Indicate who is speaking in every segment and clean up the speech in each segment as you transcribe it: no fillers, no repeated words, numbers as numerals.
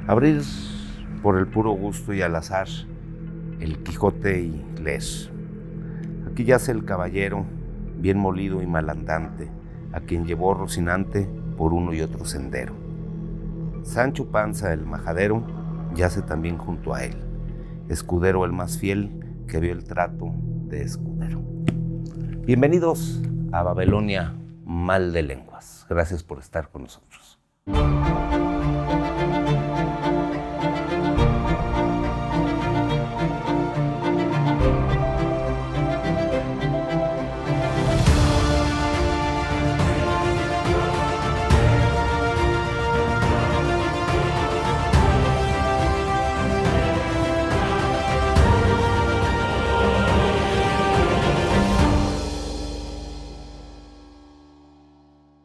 Speaker 1: Abrir por el puro gusto y al azar el Quijote y lees. Aquí yace el caballero, bien molido y malandante, a quien llevó Rocinante por uno y otro sendero. Sancho Panza el majadero yace también junto a él, escudero el más fiel que vio el trato de escudero. Bienvenidos a Babilonia Mal de Lenguas. Gracias por estar con nosotros.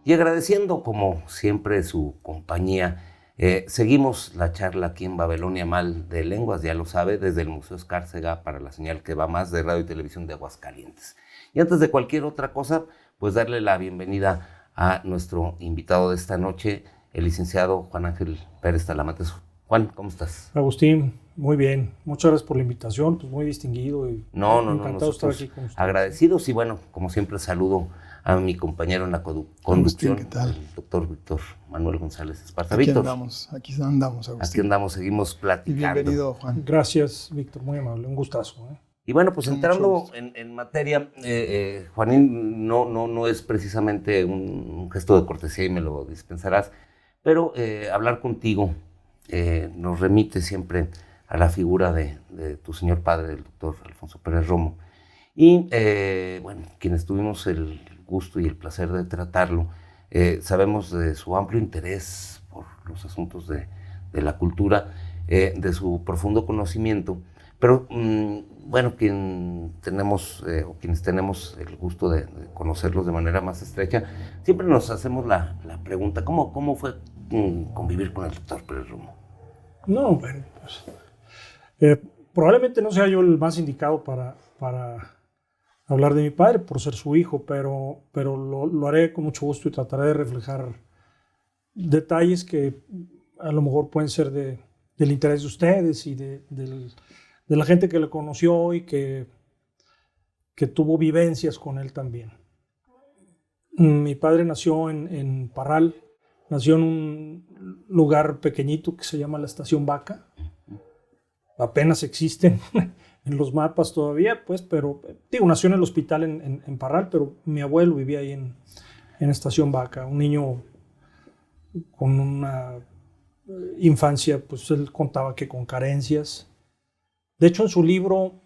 Speaker 1: Y agradeciendo, como siempre, su compañía, seguimos la charla aquí en Babilonia Mal de Lenguas, ya lo sabe, desde el Museo Escárcega para la señal que va más de Radio y Televisión de Aguascalientes. Y antes de cualquier otra cosa, pues darle la bienvenida a nuestro invitado de esta noche, el licenciado Juan Ángel Pérez Talamantes. Juan, ¿cómo estás?
Speaker 2: Agustín, muy bien. Muchas gracias por la invitación, pues muy distinguido y encantado de estar aquí con ustedes.
Speaker 1: Agradecidos y bueno, como siempre saludo a mi compañero en la conducción,
Speaker 3: ¿qué tal?
Speaker 1: El doctor Víctor Manuel González Esparza.
Speaker 3: Aquí
Speaker 1: Víctor,
Speaker 3: andamos, Agustín.
Speaker 1: aquí andamos, seguimos platicando.
Speaker 3: Y bienvenido, Juan.
Speaker 2: Gracias, Víctor, muy amable, un gustazo.
Speaker 1: Y bueno, pues entrando en materia, Juanín, no es precisamente un gesto de cortesía y me lo dispensarás, pero hablar contigo nos remite siempre a la figura de tu señor padre, el doctor Alfonso Pérez Romo. Y bueno, quienes tuvimos el gusto y el placer de tratarlo, sabemos de su amplio interés por los asuntos de la cultura, de su profundo conocimiento, pero bueno, quienes tenemos el gusto de conocerlos de manera más estrecha, siempre nos hacemos la pregunta, ¿cómo fue convivir con el doctor Pérez Romo?
Speaker 2: No, bueno, pues probablemente no sea yo el más indicado para hablar de mi padre por ser su hijo, pero lo haré con mucho gusto y trataré de reflejar detalles que a lo mejor pueden ser del interés de ustedes y de la gente que lo conoció y que tuvo vivencias con él también. Mi padre nació en Parral, nació en un lugar pequeñito que se llama la Estación Vaca. Apenas existen en los mapas todavía, pues, pero digo, nació en el hospital en Parral, pero mi abuelo vivía ahí en Estación Vaca, un niño con una infancia, pues él contaba que con carencias. De hecho, en su libro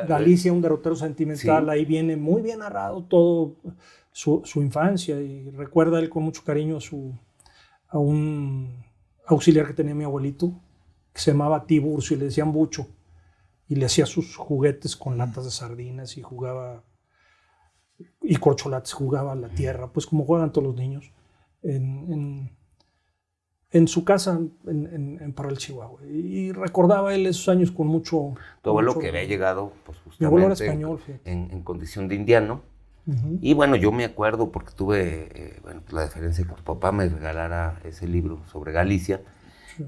Speaker 2: Galicia, un derrotero sentimental, sí, ahí viene muy bien narrado todo su infancia, y recuerda él con mucho cariño a un auxiliar que tenía mi abuelito, que se llamaba Tiburcio y le decían Bucho, y le hacía sus juguetes con latas de sardinas y jugaba, y corcholates, jugaba a la tierra, pues como juegan todos los niños, en su casa en Parral, Chihuahua. Y recordaba él esos años con mucho...
Speaker 1: Tu abuelo que había llegado, pues justamente...
Speaker 2: Mi abuelo era español,
Speaker 1: en condición de indiano. Uh-huh. Y bueno, yo me acuerdo porque tuve la deferencia de que tu papá me regalara ese libro sobre Galicia, sí,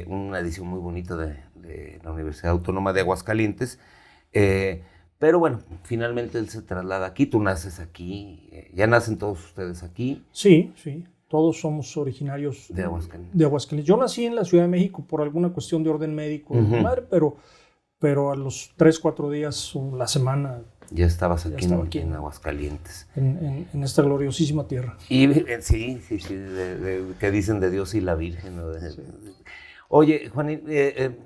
Speaker 1: una edición muy bonita de la Universidad Autónoma de Aguascalientes, pero bueno, finalmente él se traslada aquí, tú naces aquí, ¿ya nacen todos ustedes aquí?
Speaker 2: Sí, sí, todos somos originarios de Aguascalientes. Yo nací en la Ciudad de México por alguna cuestión de orden médico de mi madre, pero a los 3-4 días o la semana...
Speaker 1: Ya estabas aquí, en Aguascalientes.
Speaker 2: En esta gloriosísima tierra.
Speaker 1: Y sí, que dicen de Dios y la Virgen, ¿no? Sí. Oye, Juanín,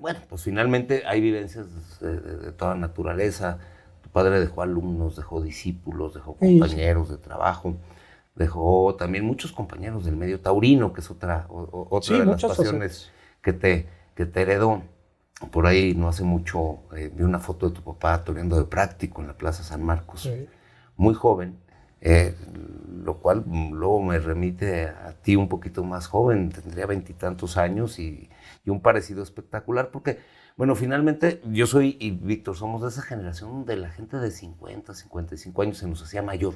Speaker 1: bueno, pues finalmente hay vivencias de toda naturaleza. Tu padre dejó alumnos, dejó discípulos, dejó compañeros de trabajo, dejó también muchos compañeros del medio taurino, que es otra sí, de las pasiones que te heredó. Por ahí no hace mucho vi una foto de tu papá toreando de práctico en la Plaza San Marcos, sí, muy joven, lo cual luego me remite a ti un poquito más joven, tendría 20 y tantos años y un parecido espectacular, porque, bueno, finalmente yo soy y Víctor somos de esa generación donde la gente de 50, 55 años se nos hacía mayor.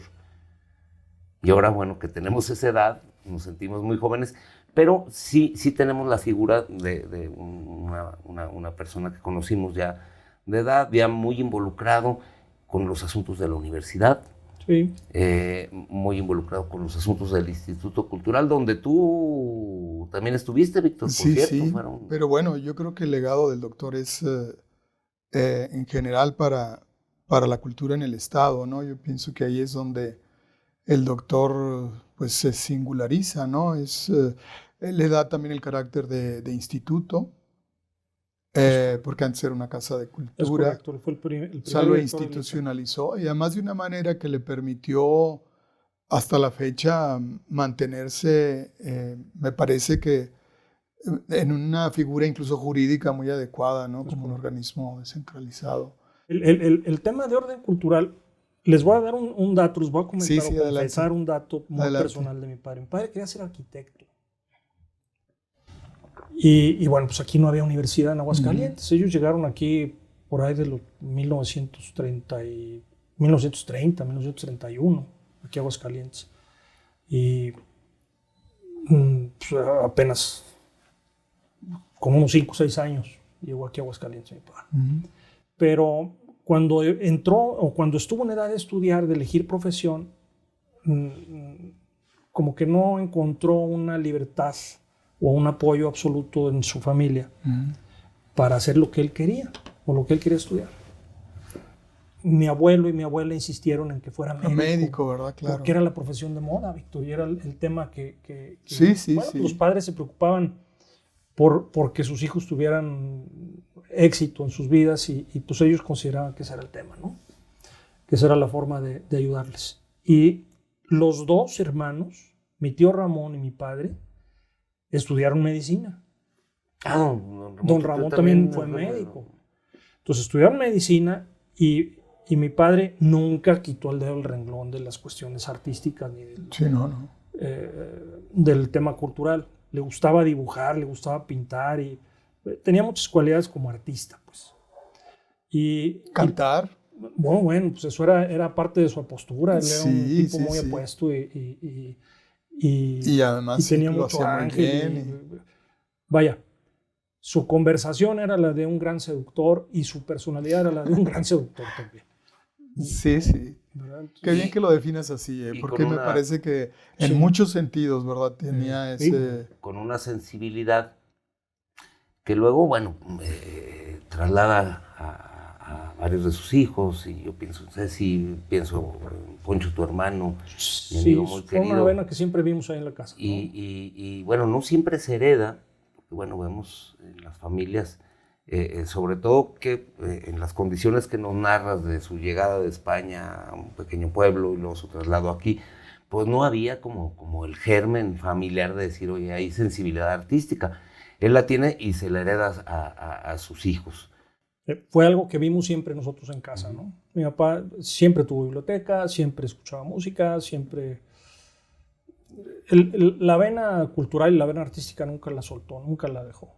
Speaker 1: Y ahora, bueno, que tenemos esa edad, nos sentimos muy jóvenes, Pero sí tenemos la figura de una persona que conocimos ya de edad, ya muy involucrado con los asuntos de la universidad,
Speaker 2: Sí.
Speaker 1: muy involucrado con los asuntos del Instituto Cultural, donde tú también estuviste, Víctor, por
Speaker 3: Sí,
Speaker 1: cierto.
Speaker 3: sí, pero bueno, yo creo que el legado del doctor es en general para la cultura en el Estado, ¿no? Yo pienso que ahí es donde el doctor pues se singulariza, ¿no? Le da también el carácter de instituto, porque antes era una casa de
Speaker 2: Es
Speaker 3: cultura.
Speaker 2: correcto, él fue el primer
Speaker 3: O sea, lo
Speaker 2: director del
Speaker 3: institucionalizó y además de una manera que le permitió hasta la fecha mantenerse, me parece que en una figura incluso jurídica muy adecuada, ¿no? Como un organismo descentralizado.
Speaker 2: El tema de orden cultural, les voy a dar un dato, les voy a comentar
Speaker 3: Sí,
Speaker 2: o
Speaker 3: adelante.
Speaker 2: confesar un dato muy
Speaker 3: Adelante.
Speaker 2: personal de mi padre. Mi padre quería ser arquitecto. Y bueno, pues aquí no había universidad en Aguascalientes. Ellos llegaron aquí por ahí de los 1931, aquí a Aguascalientes. Y pues, apenas con unos 5 o 6 años llegó aquí a Aguascalientes mi padre. Pero cuando entró o cuando estuvo en edad de estudiar, de elegir profesión, como que no encontró una libertad o un apoyo absoluto en su familia para hacer lo que él quería o lo que él quería estudiar. Mi abuelo y mi abuela insistieron en que fuera médico.
Speaker 3: Médico, ¿verdad? Claro.
Speaker 2: Porque era la profesión de moda, Víctor, y era el tema que
Speaker 3: Sí.
Speaker 2: Los padres se preocupaban porque sus hijos tuvieran éxito en sus vidas y pues ellos consideraban que ese era el tema, ¿no? Que esa era la forma de ayudarles. Y los dos hermanos, mi tío Ramón y mi padre, estudiaron medicina. Don Ramón también fue médico. Entonces estudiaron medicina y mi padre nunca quitó el dedo del renglón de las cuestiones artísticas ni del tema cultural. Le gustaba dibujar, le gustaba pintar y tenía muchas cualidades como artista, pues.
Speaker 3: Cantar.
Speaker 2: Bueno, pues eso era parte de su postura. Él era un tipo muy apuesto y
Speaker 3: además
Speaker 2: tenía
Speaker 3: lo
Speaker 2: mucho
Speaker 3: hacía muy
Speaker 2: ángel.
Speaker 3: bien.
Speaker 2: Vaya, su conversación era la de un gran seductor y su personalidad era la de un gran seductor también.
Speaker 3: Sí.
Speaker 2: ¿Verdad?
Speaker 3: Qué bien que lo definas así, porque me parece que en muchos sentidos, ¿verdad? Tenía ese...
Speaker 1: Con una sensibilidad que luego, bueno, traslada a varios de sus hijos, y yo pienso en Ceci, pienso en Poncho, tu hermano, mi amigo muy
Speaker 2: fue
Speaker 1: querido.
Speaker 2: una vena que siempre vimos ahí en la casa, ¿no?
Speaker 1: Y bueno, no siempre se hereda, porque bueno, vemos en las familias, sobre todo que en las condiciones que nos narras de su llegada de España a un pequeño pueblo y luego su traslado aquí, pues no había como el germen familiar de decir, oye, hay sensibilidad artística. Él la tiene y se la hereda a sus hijos.
Speaker 2: Fue algo que vimos siempre nosotros en casa, ¿no? Mi papá siempre tuvo biblioteca, siempre escuchaba música, siempre... la vena cultural y la vena artística nunca la soltó, nunca la dejó.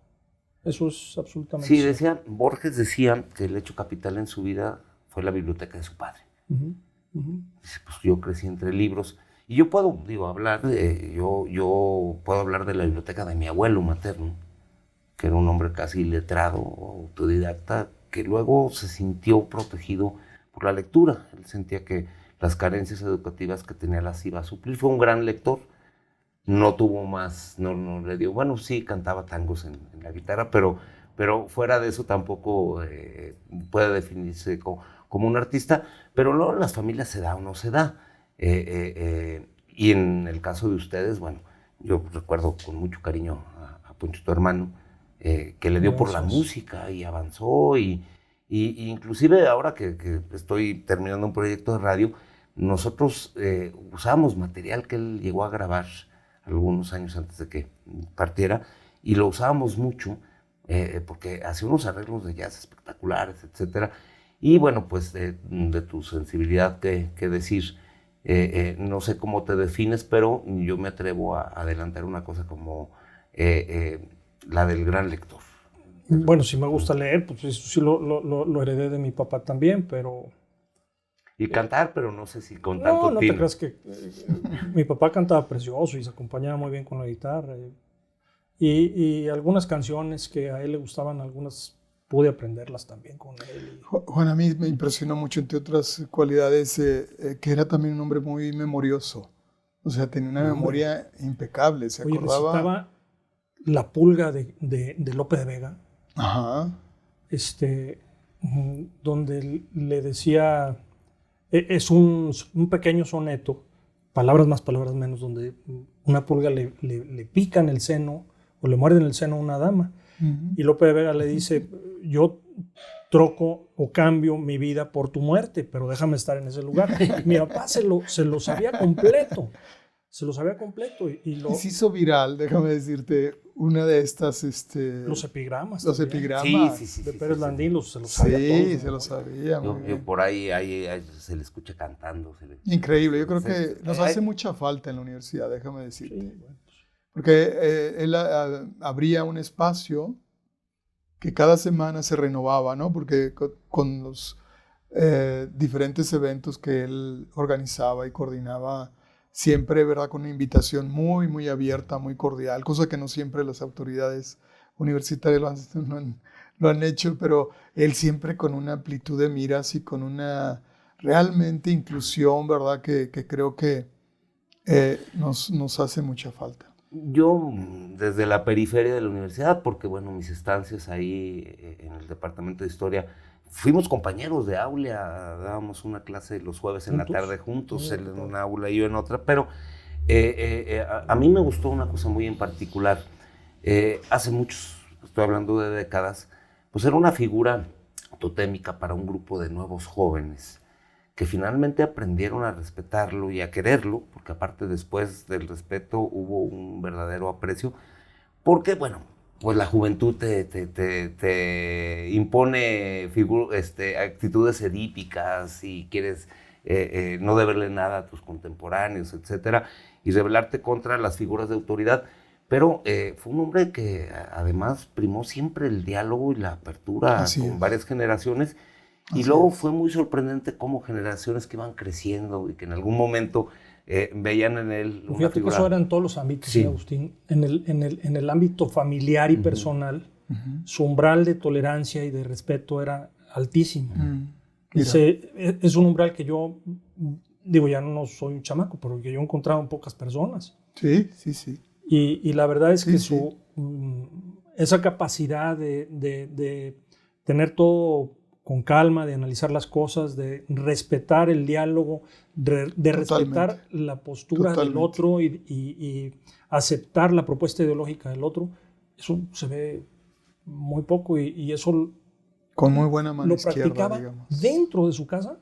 Speaker 2: Eso es absolutamente
Speaker 1: cierto. Borges decía que el hecho capital en su vida fue la biblioteca de su padre. Dice, pues yo crecí entre libros. Y yo puedo, hablar yo puedo hablar de la biblioteca de mi abuelo materno, que era un hombre casi letrado, autodidacta, que luego se sintió protegido por la lectura. Él sentía que las carencias educativas que tenía las iba a suplir. Fue un gran lector. No tuvo más, no le dio, bueno, sí cantaba tangos en la guitarra, pero fuera de eso tampoco puede definirse como un artista, pero luego en las familias se da o no se da. Y en el caso de ustedes, bueno, yo recuerdo con mucho cariño a Poncho, tu hermano, que le dio por la música y avanzó, y inclusive ahora que estoy terminando un proyecto de radio, nosotros usamos material que él llegó a grabar algunos años antes de que partiera, y lo usábamos mucho porque hacía unos arreglos de jazz espectaculares, etcétera. Y bueno, pues de tu sensibilidad que decir, no sé cómo te defines, pero yo me atrevo a adelantar una cosa como la del gran lector.
Speaker 2: Bueno, si me gusta leer, pues eso sí lo heredé de mi papá también, pero...
Speaker 1: Y cantar, pero no sé si con tanto
Speaker 2: No te creas que mi papá cantaba precioso y se acompañaba muy bien con la guitarra. y algunas canciones que a él le gustaban, algunas pude aprenderlas también con él.
Speaker 3: Juan, a mí me impresionó mucho, entre otras cualidades, que era también un hombre muy memorioso. O sea, tenía una memoria impecable, se
Speaker 2: Oye,
Speaker 3: acordaba.
Speaker 2: recitaba La Pulga de Lope de Vega,
Speaker 3: Ajá.
Speaker 2: donde le decía, es un pequeño soneto, palabras más, palabras menos, donde una pulga le pica en el seno o le muerde en el seno a una dama. Y Lope de Vega le dice, yo troco o cambio mi vida por tu muerte, pero déjame estar en ese lugar. Mi papá se lo sabía completo. Se lo sabía completo. Y
Speaker 3: se hizo viral, déjame decirte, una de estas...
Speaker 2: los epigramas.
Speaker 3: Los
Speaker 2: también.
Speaker 3: epigramas.
Speaker 2: Sí, de Pérez Landín, se lo sabía todo.
Speaker 3: Sí, se lo sabía.
Speaker 1: Yo por ahí se le escucha cantando.
Speaker 3: Increíble, yo creo que nos hace mucha falta en la universidad, déjame decirte. Sí, bueno. Porque él abría un espacio que cada semana se renovaba, ¿no? Porque con los diferentes eventos que él organizaba y coordinaba, siempre, ¿verdad? Con una invitación muy, muy abierta, muy cordial, cosa que no siempre las autoridades universitarias lo han hecho, pero él siempre con una amplitud de miras y con una realmente inclusión, ¿verdad? Que creo que nos hace mucha falta.
Speaker 1: Yo, desde la periferia de la universidad, porque bueno, mis estancias ahí en el departamento de historia, fuimos compañeros de aula, dábamos una clase los jueves en la tarde juntos, él en una aula y yo en otra, pero a mí me gustó una cosa muy en particular. Hace muchos, estoy hablando de décadas, pues era una figura totémica para un grupo de nuevos jóvenes que finalmente aprendieron a respetarlo y a quererlo, porque aparte después del respeto hubo un verdadero aprecio, porque bueno, pues la juventud te impone actitudes edípicas y quieres no deberle nada a tus contemporáneos, etcétera, y rebelarte contra las figuras de autoridad. Pero fue un hombre que además primó siempre el diálogo y la apertura con varias generaciones. Y luego fue muy sorprendente cómo generaciones que iban creciendo y que en algún momento veían en él una
Speaker 2: Fíjate
Speaker 1: figura...
Speaker 2: que eso era en todos los ámbitos, sí. Agustín. En el ámbito familiar y personal, su umbral de tolerancia y de respeto era altísimo. Es un umbral que yo, digo, ya no soy un chamaco, pero que yo he encontrado en pocas personas.
Speaker 3: Sí.
Speaker 2: Y la verdad es que esa capacidad de tener todo con calma, de analizar las cosas, de respetar el diálogo, de respetar la postura del otro y aceptar la propuesta ideológica del otro, eso se ve muy poco y eso
Speaker 3: con muy buena mano
Speaker 2: lo
Speaker 3: izquierda,
Speaker 2: practicaba
Speaker 3: digamos.
Speaker 2: Dentro de su casa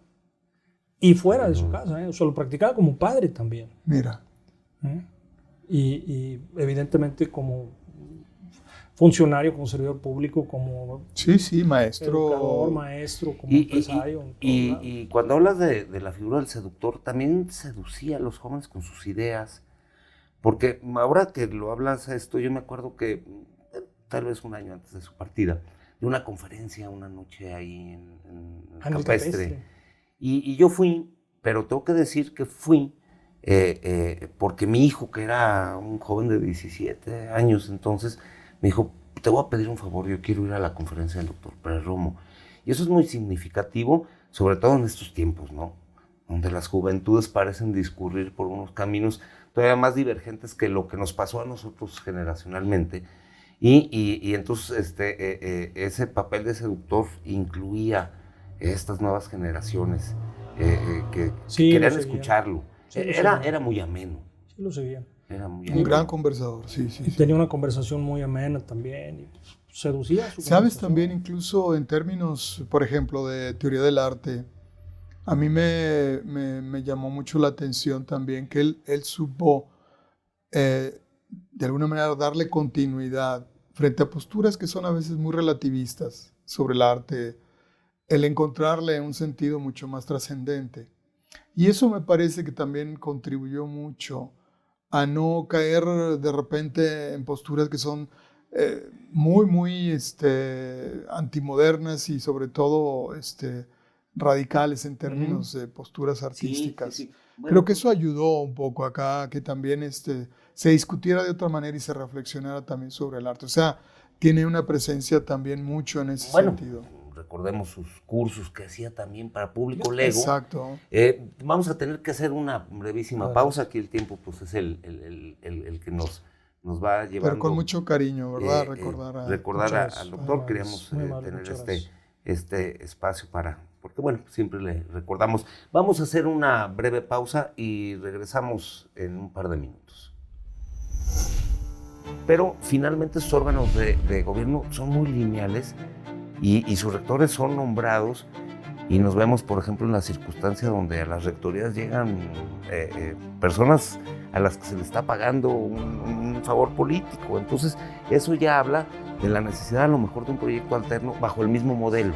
Speaker 2: y fuera de su casa, o sea, lo practicaba como padre también.
Speaker 3: Mira.
Speaker 2: Y evidentemente como funcionario, como servidor público, como
Speaker 3: maestro,
Speaker 2: educador, maestro, como empresario.
Speaker 1: Y cuando hablas de la figura del seductor, también seducía a los jóvenes con sus ideas, porque ahora que lo hablas esto, yo me acuerdo que tal vez un año antes de su partida, de una conferencia una noche ahí en el Campestre. Y yo fui, pero tengo que decir que fui porque mi hijo, que era un joven de 17 años entonces, me dijo, te voy a pedir un favor, yo quiero ir a la conferencia del doctor Pérez Romo. Y eso es muy significativo, sobre todo en estos tiempos, ¿no? Donde las juventudes parecen discurrir por unos caminos todavía más divergentes que lo que nos pasó a nosotros generacionalmente. Y entonces ese papel de seductor incluía estas nuevas generaciones que querían escucharlo. Sí, era muy ameno.
Speaker 2: Sí, lo seguían.
Speaker 3: Un gran conversador, sí.
Speaker 2: Tenía una conversación muy amena también y seducía.
Speaker 3: ¿Sabes también, incluso en términos, por ejemplo, de teoría del arte, a mí me llamó mucho la atención también que él supo, de alguna manera, darle continuidad frente a posturas que son a veces muy relativistas sobre el arte, el encontrarle un sentido mucho más trascendente. Y eso me parece que también contribuyó mucho a no caer de repente en posturas que son muy antimodernas y sobre todo radicales en términos de posturas artísticas.
Speaker 1: Sí. Bueno,
Speaker 3: creo que eso ayudó un poco acá, que también se discutiera de otra manera y se reflexionara también sobre el arte. O sea, tiene una presencia también mucho en ese sentido.
Speaker 1: Recordemos sus cursos que hacía también para público lego.
Speaker 3: Exacto.
Speaker 1: Vamos a tener que hacer una brevísima pausa. Aquí el tiempo pues es el que nos va llevando.
Speaker 3: Pero con mucho cariño, ¿verdad?
Speaker 1: Recordar al doctor. Queríamos tener este espacio porque bueno, siempre le recordamos. Vamos a hacer una breve pausa y regresamos en un par de minutos. Pero finalmente estos órganos de gobierno son muy lineales y sus rectores son nombrados, y nos vemos, por ejemplo, en la circunstancia donde a las rectorías llegan personas a las que se les está pagando un favor político. Entonces, eso ya habla de la necesidad a lo mejor de un proyecto alterno bajo el mismo modelo.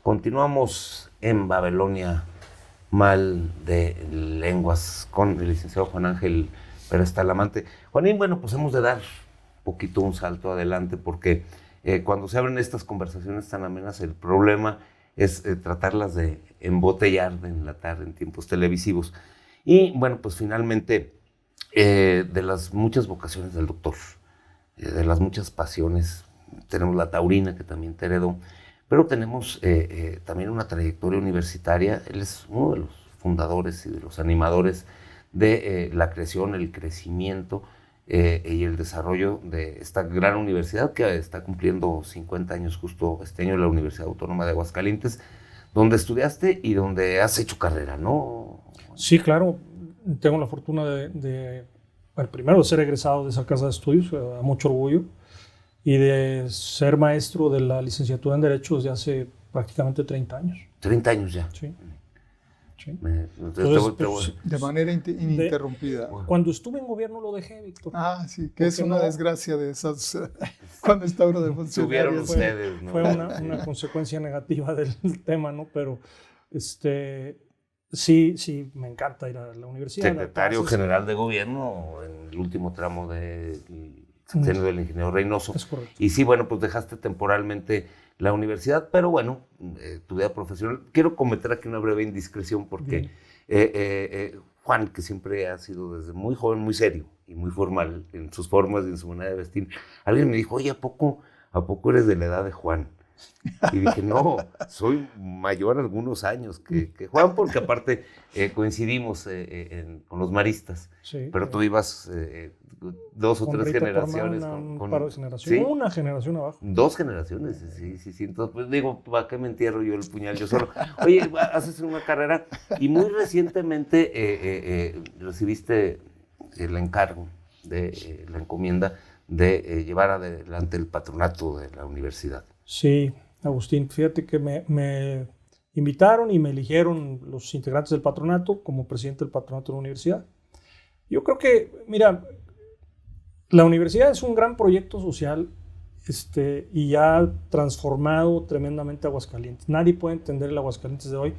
Speaker 1: Continuamos en Babilonia Mal de Lenguas con el licenciado Juan Ángel Pérez Talamante. Juanín, bueno, pues hemos de dar un salto adelante porque cuando se abren estas conversaciones tan amenas, el problema es tratarlas de embotellar, de enlatar en tiempos televisivos. Y bueno, pues finalmente, de las muchas vocaciones del doctor, de las muchas pasiones, tenemos la taurina que también te heredó, pero tenemos también una trayectoria universitaria. Él es uno de los fundadores y de los animadores de la creación, el crecimiento y el desarrollo de esta gran universidad que está cumpliendo 50 años justo este año, la Universidad Autónoma de Aguascalientes, donde estudiaste y donde has hecho carrera, ¿no?
Speaker 2: Sí, claro. Tengo la fortuna primero de ser egresado de esa casa de estudios, a mucho orgullo, y de ser maestro de la licenciatura en Derecho desde hace prácticamente 30 años.
Speaker 1: 30 años ya.
Speaker 2: Sí. Sí.
Speaker 3: Entonces, de manera ininterrumpida.
Speaker 2: Cuando estuve en gobierno lo dejé, Víctor.
Speaker 3: Ah, sí, que es una desgracia de esas, cuando está uno de funcionario.
Speaker 1: Ustedes, ¿no?
Speaker 2: Fue una consecuencia negativa del tema, ¿no? Pero sí, me encanta ir a la universidad.
Speaker 1: Secretario general de gobierno en el último tramo del sexenio del ingeniero Reynoso.
Speaker 2: Es correcto.
Speaker 1: Y sí, bueno, pues dejaste temporalmente la universidad, pero bueno, tu vida profesional. Quiero cometer aquí una breve indiscreción porque Juan, que siempre ha sido desde muy joven, muy serio y muy formal en sus formas y en su manera de vestir, alguien me dijo, oye, ¿a poco eres de la edad de Juan? Y dije, no, soy mayor algunos años que Juan, porque aparte coincidimos con los maristas, sí, pero tú ibas 2 o 3 generaciones.
Speaker 2: ¿Sí? Una generación abajo.
Speaker 1: 2 generaciones, sí. Entonces, pues digo, ¿para qué me entierro yo el puñal yo solo? Oye, haces una carrera y muy recientemente recibiste el encargo de la encomienda de llevar adelante el patronato de la universidad.
Speaker 2: Sí, Agustín, fíjate que me invitaron y me eligieron los integrantes del patronato como presidente del patronato de la universidad. Yo creo que, mira, la universidad es un gran proyecto social y ha transformado tremendamente Aguascalientes. Nadie puede entender el Aguascalientes de hoy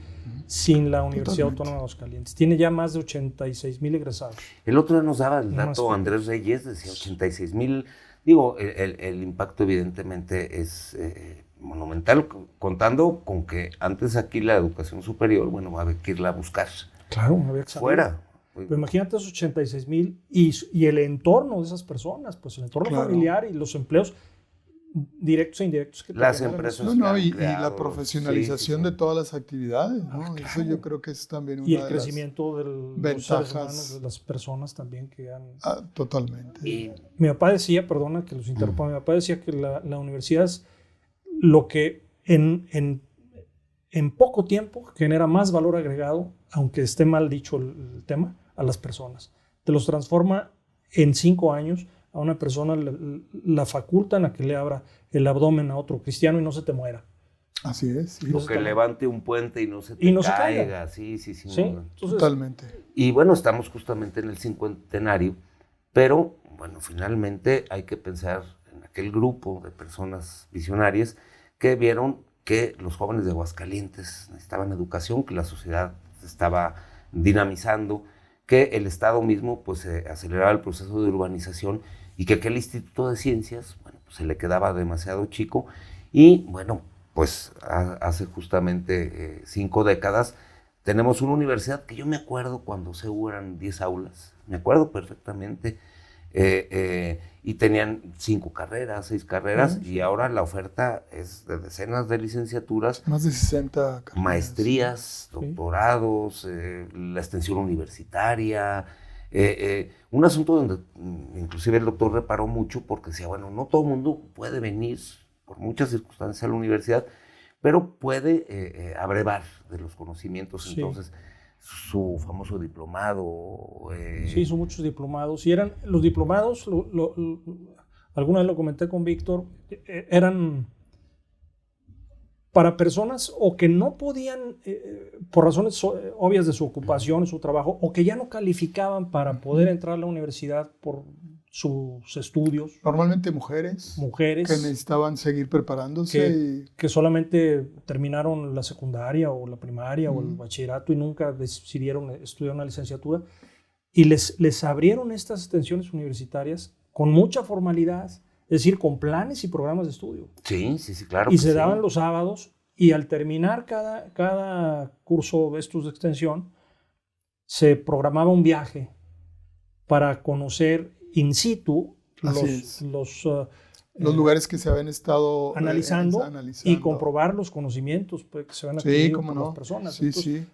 Speaker 2: sin la Universidad Autónoma de Aguascalientes. Tiene ya más de 86,000 egresados.
Speaker 1: El otro día nos daba el dato, Andrés Reyes, decía 86,000. Digo, el impacto evidentemente es monumental, contando con que antes aquí la educación superior, bueno, había que irla a buscar.
Speaker 2: Claro, había que salir
Speaker 1: fuera.
Speaker 2: Pero imagínate esos 86,000 y el entorno de esas personas, pues el entorno familiar y los empleos directos e indirectos que
Speaker 1: las empresas
Speaker 3: y la profesionalización de todas las actividades, ¿no? Claro. Eso yo creo que es también una de las
Speaker 2: y el crecimiento de los seres humanos, de las personas también que han...
Speaker 3: totalmente.
Speaker 2: Y mi papá decía, perdona que los interrumpa, mi papá decía que la universidad es lo que en poco tiempo genera más valor agregado, aunque esté mal dicho el tema, a las personas. Te los transforma en 5 años. A una persona la facultan a que le abra el abdomen a otro cristiano y no se te muera.
Speaker 3: Así es. Sí.
Speaker 1: O que levante un puente y no se te caiga. Sí.
Speaker 2: Entonces,
Speaker 3: totalmente.
Speaker 1: Y bueno, estamos justamente en el 50º, pero bueno, finalmente hay que pensar en aquel grupo de personas visionarias que vieron que los jóvenes de Aguascalientes necesitaban educación, que la sociedad se estaba dinamizando, que el Estado mismo pues aceleraba el proceso de urbanización y que aquel Instituto de Ciencias, bueno, pues se le quedaba demasiado chico y bueno, pues hace justamente 5 décadas tenemos una universidad que yo me acuerdo cuando CEU eran 10 aulas, me acuerdo perfectamente, y tenían 5 carreras, 6 carreras, y ahora la oferta es de decenas de licenciaturas,
Speaker 3: más de 60 carreras,
Speaker 1: maestrías, doctorados, la extensión universitaria, un asunto donde inclusive el doctor reparó mucho porque decía, bueno, no todo el mundo puede venir por muchas circunstancias a la universidad, pero puede abrevar de los conocimientos, entonces su famoso diplomado.
Speaker 2: Sí, hizo muchos diplomados, y eran los diplomados, alguna vez lo comenté con Víctor, eran para personas o que no podían, por razones obvias de su ocupación, su trabajo, o que ya no calificaban para poder entrar a la universidad por sus estudios.
Speaker 3: Normalmente mujeres que necesitaban seguir preparándose.
Speaker 2: Que solamente terminaron la secundaria o la primaria o el bachillerato y nunca decidieron estudiar una licenciatura. Y les abrieron estas extensiones universitarias con mucha formalidad, es decir, con planes y programas de estudio.
Speaker 1: Sí, claro.
Speaker 2: Y se daban los sábados, y al terminar cada curso de estos de extensión, se programaba un viaje para conocer in situ los
Speaker 3: lugares que se habían estado
Speaker 2: analizando y comprobar los conocimientos pues, que se habían adquirido por las personas.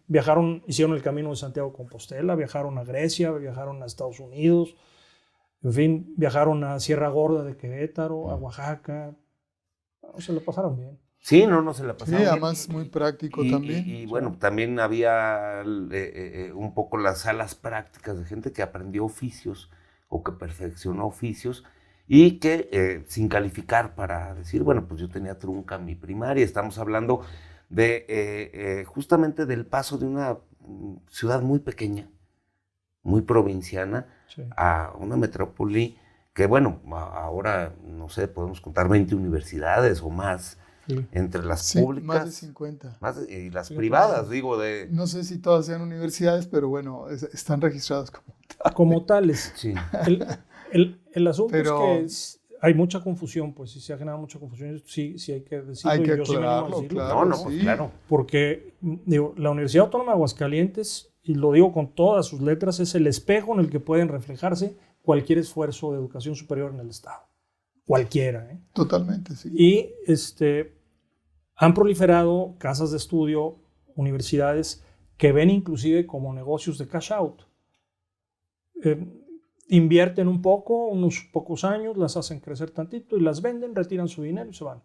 Speaker 2: Viajaron, hicieron el camino de Santiago de Compostela, viajaron a Grecia, viajaron a Estados Unidos, en fin, viajaron a Sierra Gorda de Querétaro, a Oaxaca. Se lo pasaron bien.
Speaker 1: Sí, no se la pasaron bien.
Speaker 3: Además muy práctico también.
Speaker 1: Y bueno, también había un poco las salas prácticas de gente que aprendió oficios o que perfeccionó oficios y que sin calificar para decir, bueno, pues yo tenía trunca mi primaria. Estamos hablando de justamente del paso de una ciudad muy pequeña, muy provinciana, a una metrópoli que, bueno, ahora, no sé, podemos contar 20 universidades o más, entre las públicas.
Speaker 3: Más de 50.
Speaker 1: Y las privadas, digo, de...
Speaker 3: No sé si todas sean universidades, pero bueno, están registradas
Speaker 2: como tales.
Speaker 1: Sí.
Speaker 2: El asunto es que hay mucha confusión, pues, si se ha generado mucha confusión, sí hay que decirlo.
Speaker 3: Hay que
Speaker 2: aclararlo,
Speaker 3: claro.
Speaker 1: Pues claro.
Speaker 2: Porque, digo, la Universidad Autónoma de Aguascalientes, y lo digo con todas sus letras, es el espejo en el que pueden reflejarse cualquier esfuerzo de educación superior en el Estado. Cualquiera, ¿eh?
Speaker 3: Totalmente, sí.
Speaker 2: Y han proliferado casas de estudio, universidades que ven inclusive como negocios de cash out. Invierten un poco, unos pocos años, las hacen crecer tantito y las venden, retiran su dinero y se van.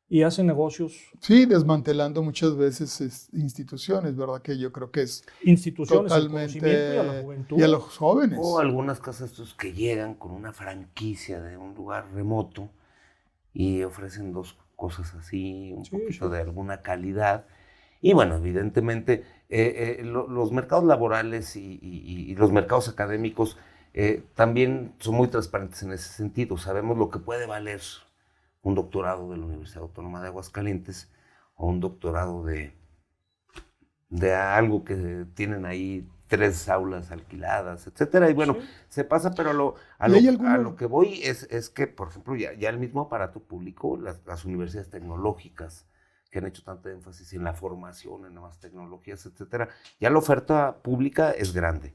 Speaker 2: Y hacen negocios.
Speaker 3: Sí, desmantelando muchas veces instituciones, ¿verdad? Que yo creo que es
Speaker 2: instituciones
Speaker 3: totalmente
Speaker 2: conocimiento y a la juventud.
Speaker 3: Y a los jóvenes.
Speaker 1: O algunas casas que llegan con una franquicia de un lugar remoto y ofrecen 2 cosas así, un poquito de alguna calidad. Y bueno, evidentemente los mercados laborales y los mercados académicos también son muy transparentes en ese sentido. Sabemos lo que puede valer un doctorado de la Universidad Autónoma de Aguascalientes o un doctorado de algo que tienen ahí 3 aulas alquiladas, etcétera. Y bueno, se pasa, pero a lo que voy es que, por ejemplo, ya el mismo aparato público, las universidades tecnológicas que han hecho tanto énfasis en la formación, en nuevas tecnologías, etcétera, ya la oferta pública es grande.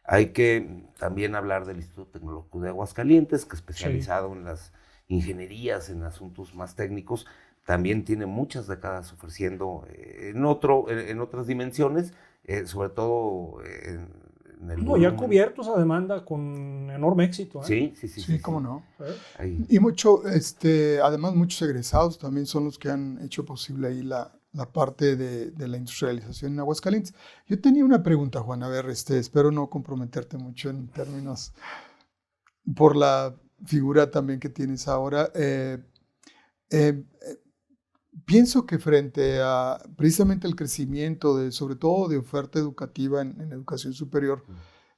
Speaker 1: Hay que también hablar del Instituto Tecnológico de Aguascalientes, que es especializado en las ingenierías, en asuntos más técnicos, también tiene muchas décadas ofreciendo en otras dimensiones, sobre todo en el
Speaker 2: ya cubierto esa demanda con enorme éxito.
Speaker 3: Sí, cómo no. Y además muchos egresados también son los que han hecho posible ahí la parte de la industrialización en Aguascalientes. Yo tenía una pregunta, Juan, a ver, espero no comprometerte mucho en términos por la figura también que tienes ahora. Pienso que frente a precisamente el crecimiento sobre todo de oferta educativa en educación superior,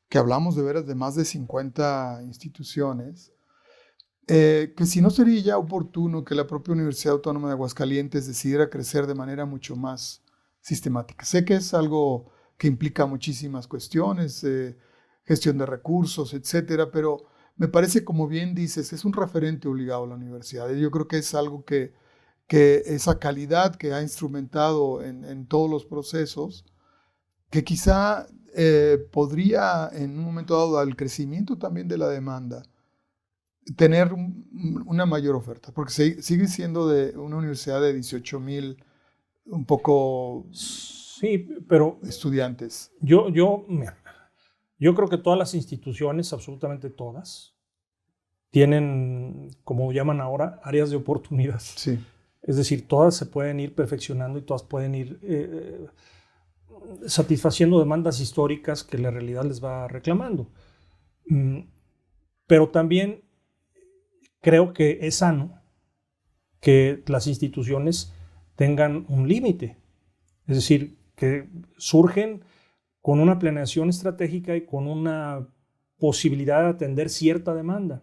Speaker 3: que hablamos de veras de más de 50 instituciones, que si no sería ya oportuno que la propia Universidad Autónoma de Aguascalientes decidiera crecer de manera mucho más sistemática. Sé que es algo que implica muchísimas cuestiones, gestión de recursos, etcétera, pero me parece, como bien dices, es un referente obligado a la universidad. Yo creo que es algo que esa calidad que ha instrumentado en todos los procesos, que quizá podría, en un momento dado, al crecimiento también de la demanda, tener una mayor oferta, porque sigue siendo de una universidad de 18,000, un poco
Speaker 2: Sí, pero
Speaker 3: estudiantes.
Speaker 2: mira, yo creo que todas las instituciones, absolutamente todas, tienen, como llaman ahora, áreas de oportunidad.
Speaker 3: Sí.
Speaker 2: Es decir, todas se pueden ir perfeccionando y todas pueden ir satisfaciendo demandas históricas que la realidad les va reclamando. Pero también creo que es sano que las instituciones tengan un límite. Es decir, que surgen con una planeación estratégica y con una posibilidad de atender cierta demanda.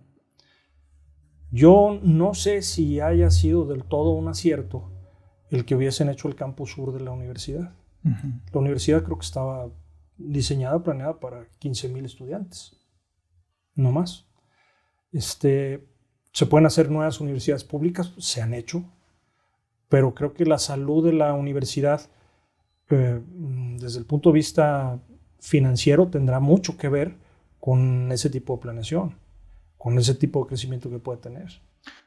Speaker 2: Yo no sé si haya sido del todo un acierto el que hubiesen hecho el campus sur de la universidad.
Speaker 3: Uh-huh.
Speaker 2: La universidad creo que estaba diseñada, planeada para 15,000 estudiantes, no más. Se pueden hacer nuevas universidades públicas, se han hecho, pero creo que la salud de la universidad, desde el punto de vista financiero, tendrá mucho que ver con ese tipo de planeación, con ese tipo de crecimiento que puede tener.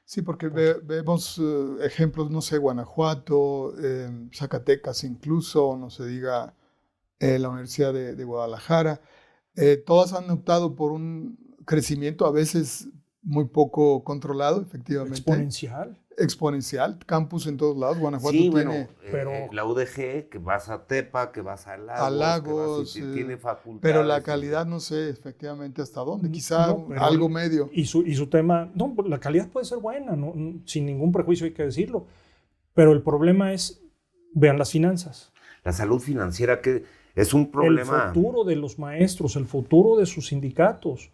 Speaker 3: Sí, porque vemos ejemplos, no sé, Guanajuato, Zacatecas incluso, no se diga la Universidad de Guadalajara. Todas han optado por un crecimiento a veces muy poco controlado, efectivamente. Exponencial, campus en todos lados. Guanajuato
Speaker 1: sí,
Speaker 3: tiene...
Speaker 1: pero la UDG, que vas a Tepa, que vas a Lagos, tiene facultades.
Speaker 3: Pero la calidad no sé efectivamente hasta dónde, quizá algo medio.
Speaker 2: Y su tema, no, la calidad puede ser buena, no, sin ningún prejuicio hay que decirlo, pero el problema es, vean las finanzas.
Speaker 1: La salud financiera, que es un problema.
Speaker 2: El futuro de los maestros, el futuro de sus sindicatos.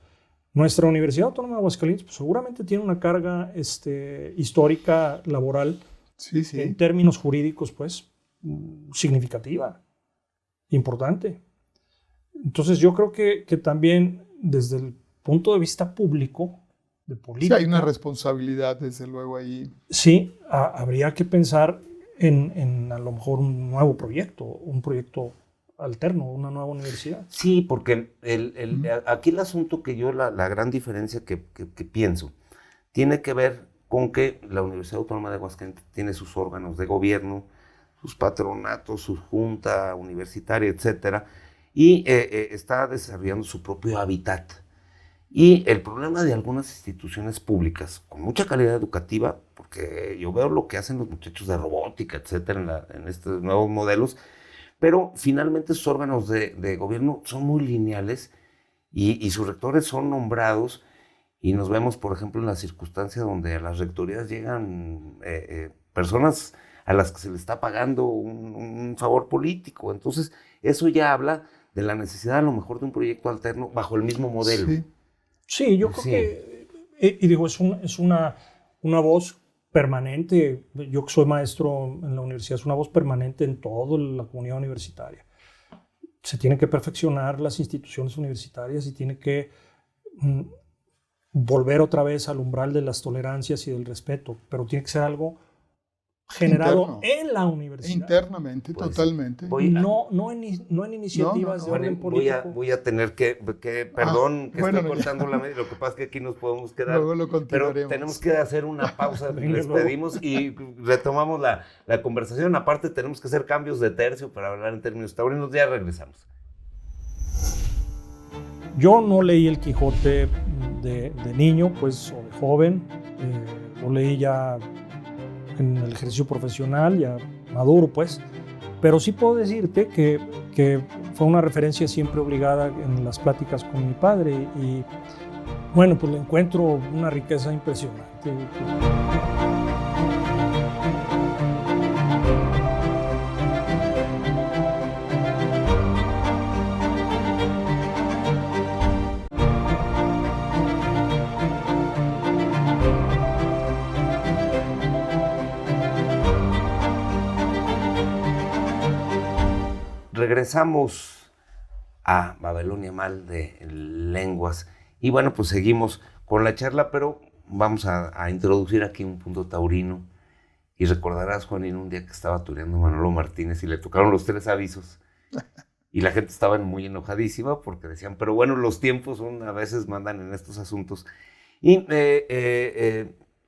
Speaker 2: Nuestra Universidad Autónoma de Aguascalientes pues, seguramente tiene una carga histórica, laboral,
Speaker 3: sí.
Speaker 2: En términos jurídicos, pues, significativa, importante. Entonces yo creo que también desde el punto de vista público, de política...
Speaker 3: Sí, hay una responsabilidad, desde luego, ahí.
Speaker 2: Sí, habría que pensar en a lo mejor un nuevo proyecto, un proyecto alterno, una nueva universidad.
Speaker 1: Sí, porque aquí el asunto que yo, la gran diferencia que pienso, tiene que ver con que la Universidad Autónoma de Aguascalientes tiene sus órganos de gobierno, sus patronatos, su junta universitaria, etcétera, y está desarrollando su propio hábitat. Y el problema de algunas instituciones públicas, con mucha calidad educativa, porque yo veo lo que hacen los muchachos de robótica, etcétera, en estos nuevos modelos, pero finalmente sus órganos de gobierno son muy lineales y sus rectores son nombrados, y nos vemos, por ejemplo, en la circunstancia donde a las rectorías llegan personas a las que se les está pagando un favor político. Entonces, eso ya habla de la necesidad a lo mejor de un proyecto alterno bajo el mismo modelo.
Speaker 2: Sí, yo creo que, y digo, es una voz permanente. Yo que soy maestro en la universidad, es una voz permanente en toda la comunidad universitaria. Se tienen que perfeccionar las instituciones universitarias y tiene que volver otra vez al umbral de las tolerancias y del respeto, pero tiene que ser algo generado en la universidad.
Speaker 3: Internamente, pues, totalmente.
Speaker 2: No en iniciativas de orden político.
Speaker 1: Voy a tener que perdón, que estoy cortando la media, lo que pasa es que aquí nos podemos quedar.
Speaker 3: Luego lo continuaremos.
Speaker 1: Pero tenemos que hacer una pausa, les pedimos y retomamos la conversación. Aparte tenemos que hacer cambios de tercio para hablar en términos taurinos. Ya regresamos.
Speaker 2: Yo no leí El Quijote de niño, pues, o de joven. Lo leí ya en el ejercicio profesional, ya maduro, pues. Pero sí puedo decirte que fue una referencia siempre obligada en las pláticas con mi padre. Y bueno, pues le encuentro una riqueza impresionante.
Speaker 1: regresamos a Babilonia Mal de Lenguas. Y bueno, pues seguimos con la charla, pero vamos a introducir aquí un punto taurino. Y recordarás, Juanín, un día que estaba tureando Manolo Martínez y le tocaron los 3 avisos. Y la gente estaba muy enojadísima porque decían, pero bueno, los tiempos a veces mandan en estos asuntos. Y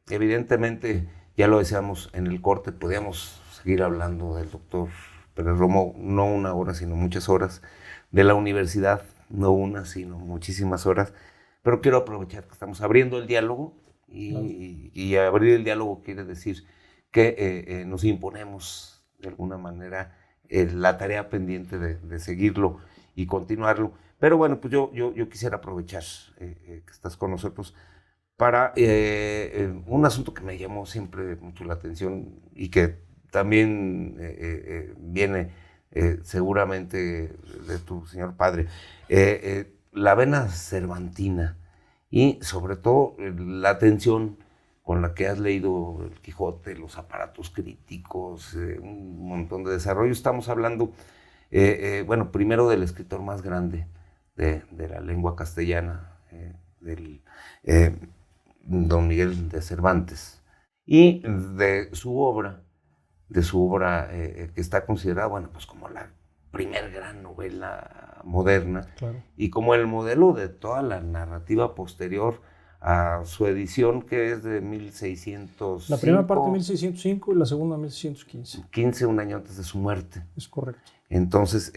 Speaker 1: evidentemente, ya lo decíamos en el corte, podíamos seguir hablando del doctor Pérez Romo, no 1 hora, sino muchas horas, de la universidad, no una, sino muchísimas horas. Pero quiero aprovechar que estamos abriendo el diálogo y abrir el diálogo quiere decir que nos imponemos de alguna manera la tarea pendiente de seguirlo y continuarlo. Pero bueno, pues yo quisiera aprovechar que estás con nosotros para un asunto que me llamó siempre mucho la atención y que también viene seguramente de tu señor padre, la vena cervantina y sobre todo la atención con la que has leído el Quijote, los aparatos críticos, un montón de desarrollo. Estamos hablando, bueno, primero del escritor más grande de la lengua castellana, del Don Miguel de Cervantes, y de su obra que está considerada, bueno, pues como la primer gran novela moderna,
Speaker 2: Claro.
Speaker 1: y como el modelo de toda la narrativa posterior a su edición, que es de 1605.
Speaker 2: La primera parte 1605 y la segunda 1615.
Speaker 1: 15, un año antes de su muerte.
Speaker 2: Es correcto.
Speaker 1: Entonces,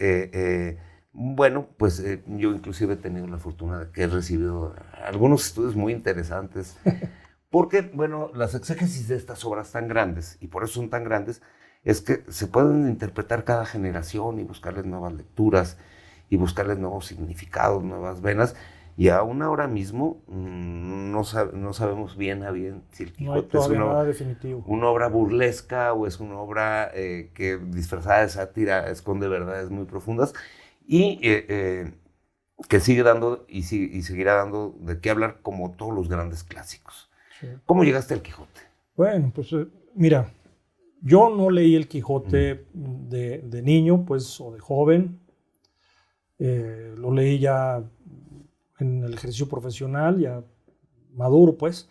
Speaker 1: bueno, pues yo inclusive he tenido la fortuna de que he recibido algunos estudios muy interesantes, porque, bueno, las exégesis de estas obras tan grandes, y por eso son tan grandes, es que se pueden interpretar cada generación y buscarles nuevas lecturas, y buscarles nuevos significados, nuevas venas, y aún ahora mismo no sabemos bien a bien si el
Speaker 2: No hay
Speaker 1: Quijote es
Speaker 2: todavía nada definitivo.
Speaker 1: una obra burlesca o es una obra que disfrazada de sátira esconde verdades muy profundas y que sigue dando y seguirá dando de qué hablar como todos los grandes clásicos.
Speaker 2: Sí.
Speaker 1: ¿Cómo llegaste al Quijote?
Speaker 2: Bueno, pues mira, yo no leí el Quijote de niño, pues, o de joven. Lo leí ya en el ejercicio profesional, ya maduro, pues.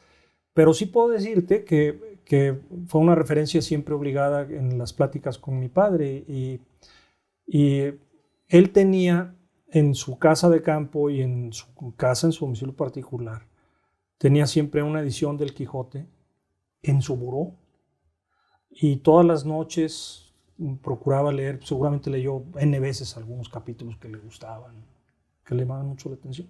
Speaker 2: Pero sí puedo decirte que fue una referencia siempre obligada en las pláticas con mi padre. Y él tenía en su casa de campo y en su casa, en su domicilio particular, tenía siempre una edición del Quijote en su buró. Y todas las noches procuraba leer, seguramente leyó N veces algunos capítulos que le gustaban, que le llamaban mucho la atención.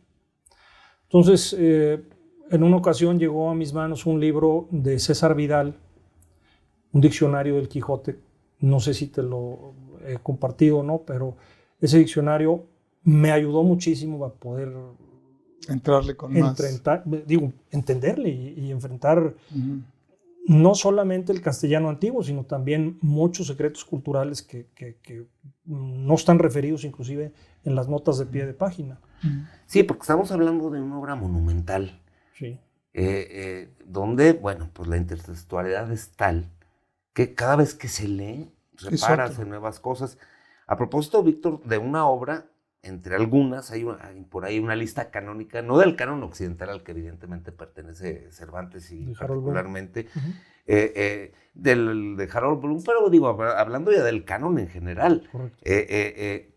Speaker 2: Entonces, en una ocasión llegó a mis manos un libro de César Vidal, un diccionario del Quijote. No sé si te lo he compartido o no, pero ese diccionario me ayudó muchísimo a poder
Speaker 3: entrarle con más.
Speaker 2: Entenderle y enfrentar no solamente el castellano antiguo, sino también muchos secretos culturales que no están referidos inclusive en las notas de pie de página.
Speaker 1: Sí, porque estamos hablando de una obra monumental.
Speaker 2: Sí.
Speaker 1: Donde, bueno, pues la intertextualidad es tal que cada vez que se lee, reparas en nuevas cosas. A propósito, Víctor, de una obra, entre algunas, hay por ahí una lista canónica, no del canon occidental al que evidentemente pertenece Cervantes y particularmente, de Harold Bloom, pero digo, hablando ya del canon en general.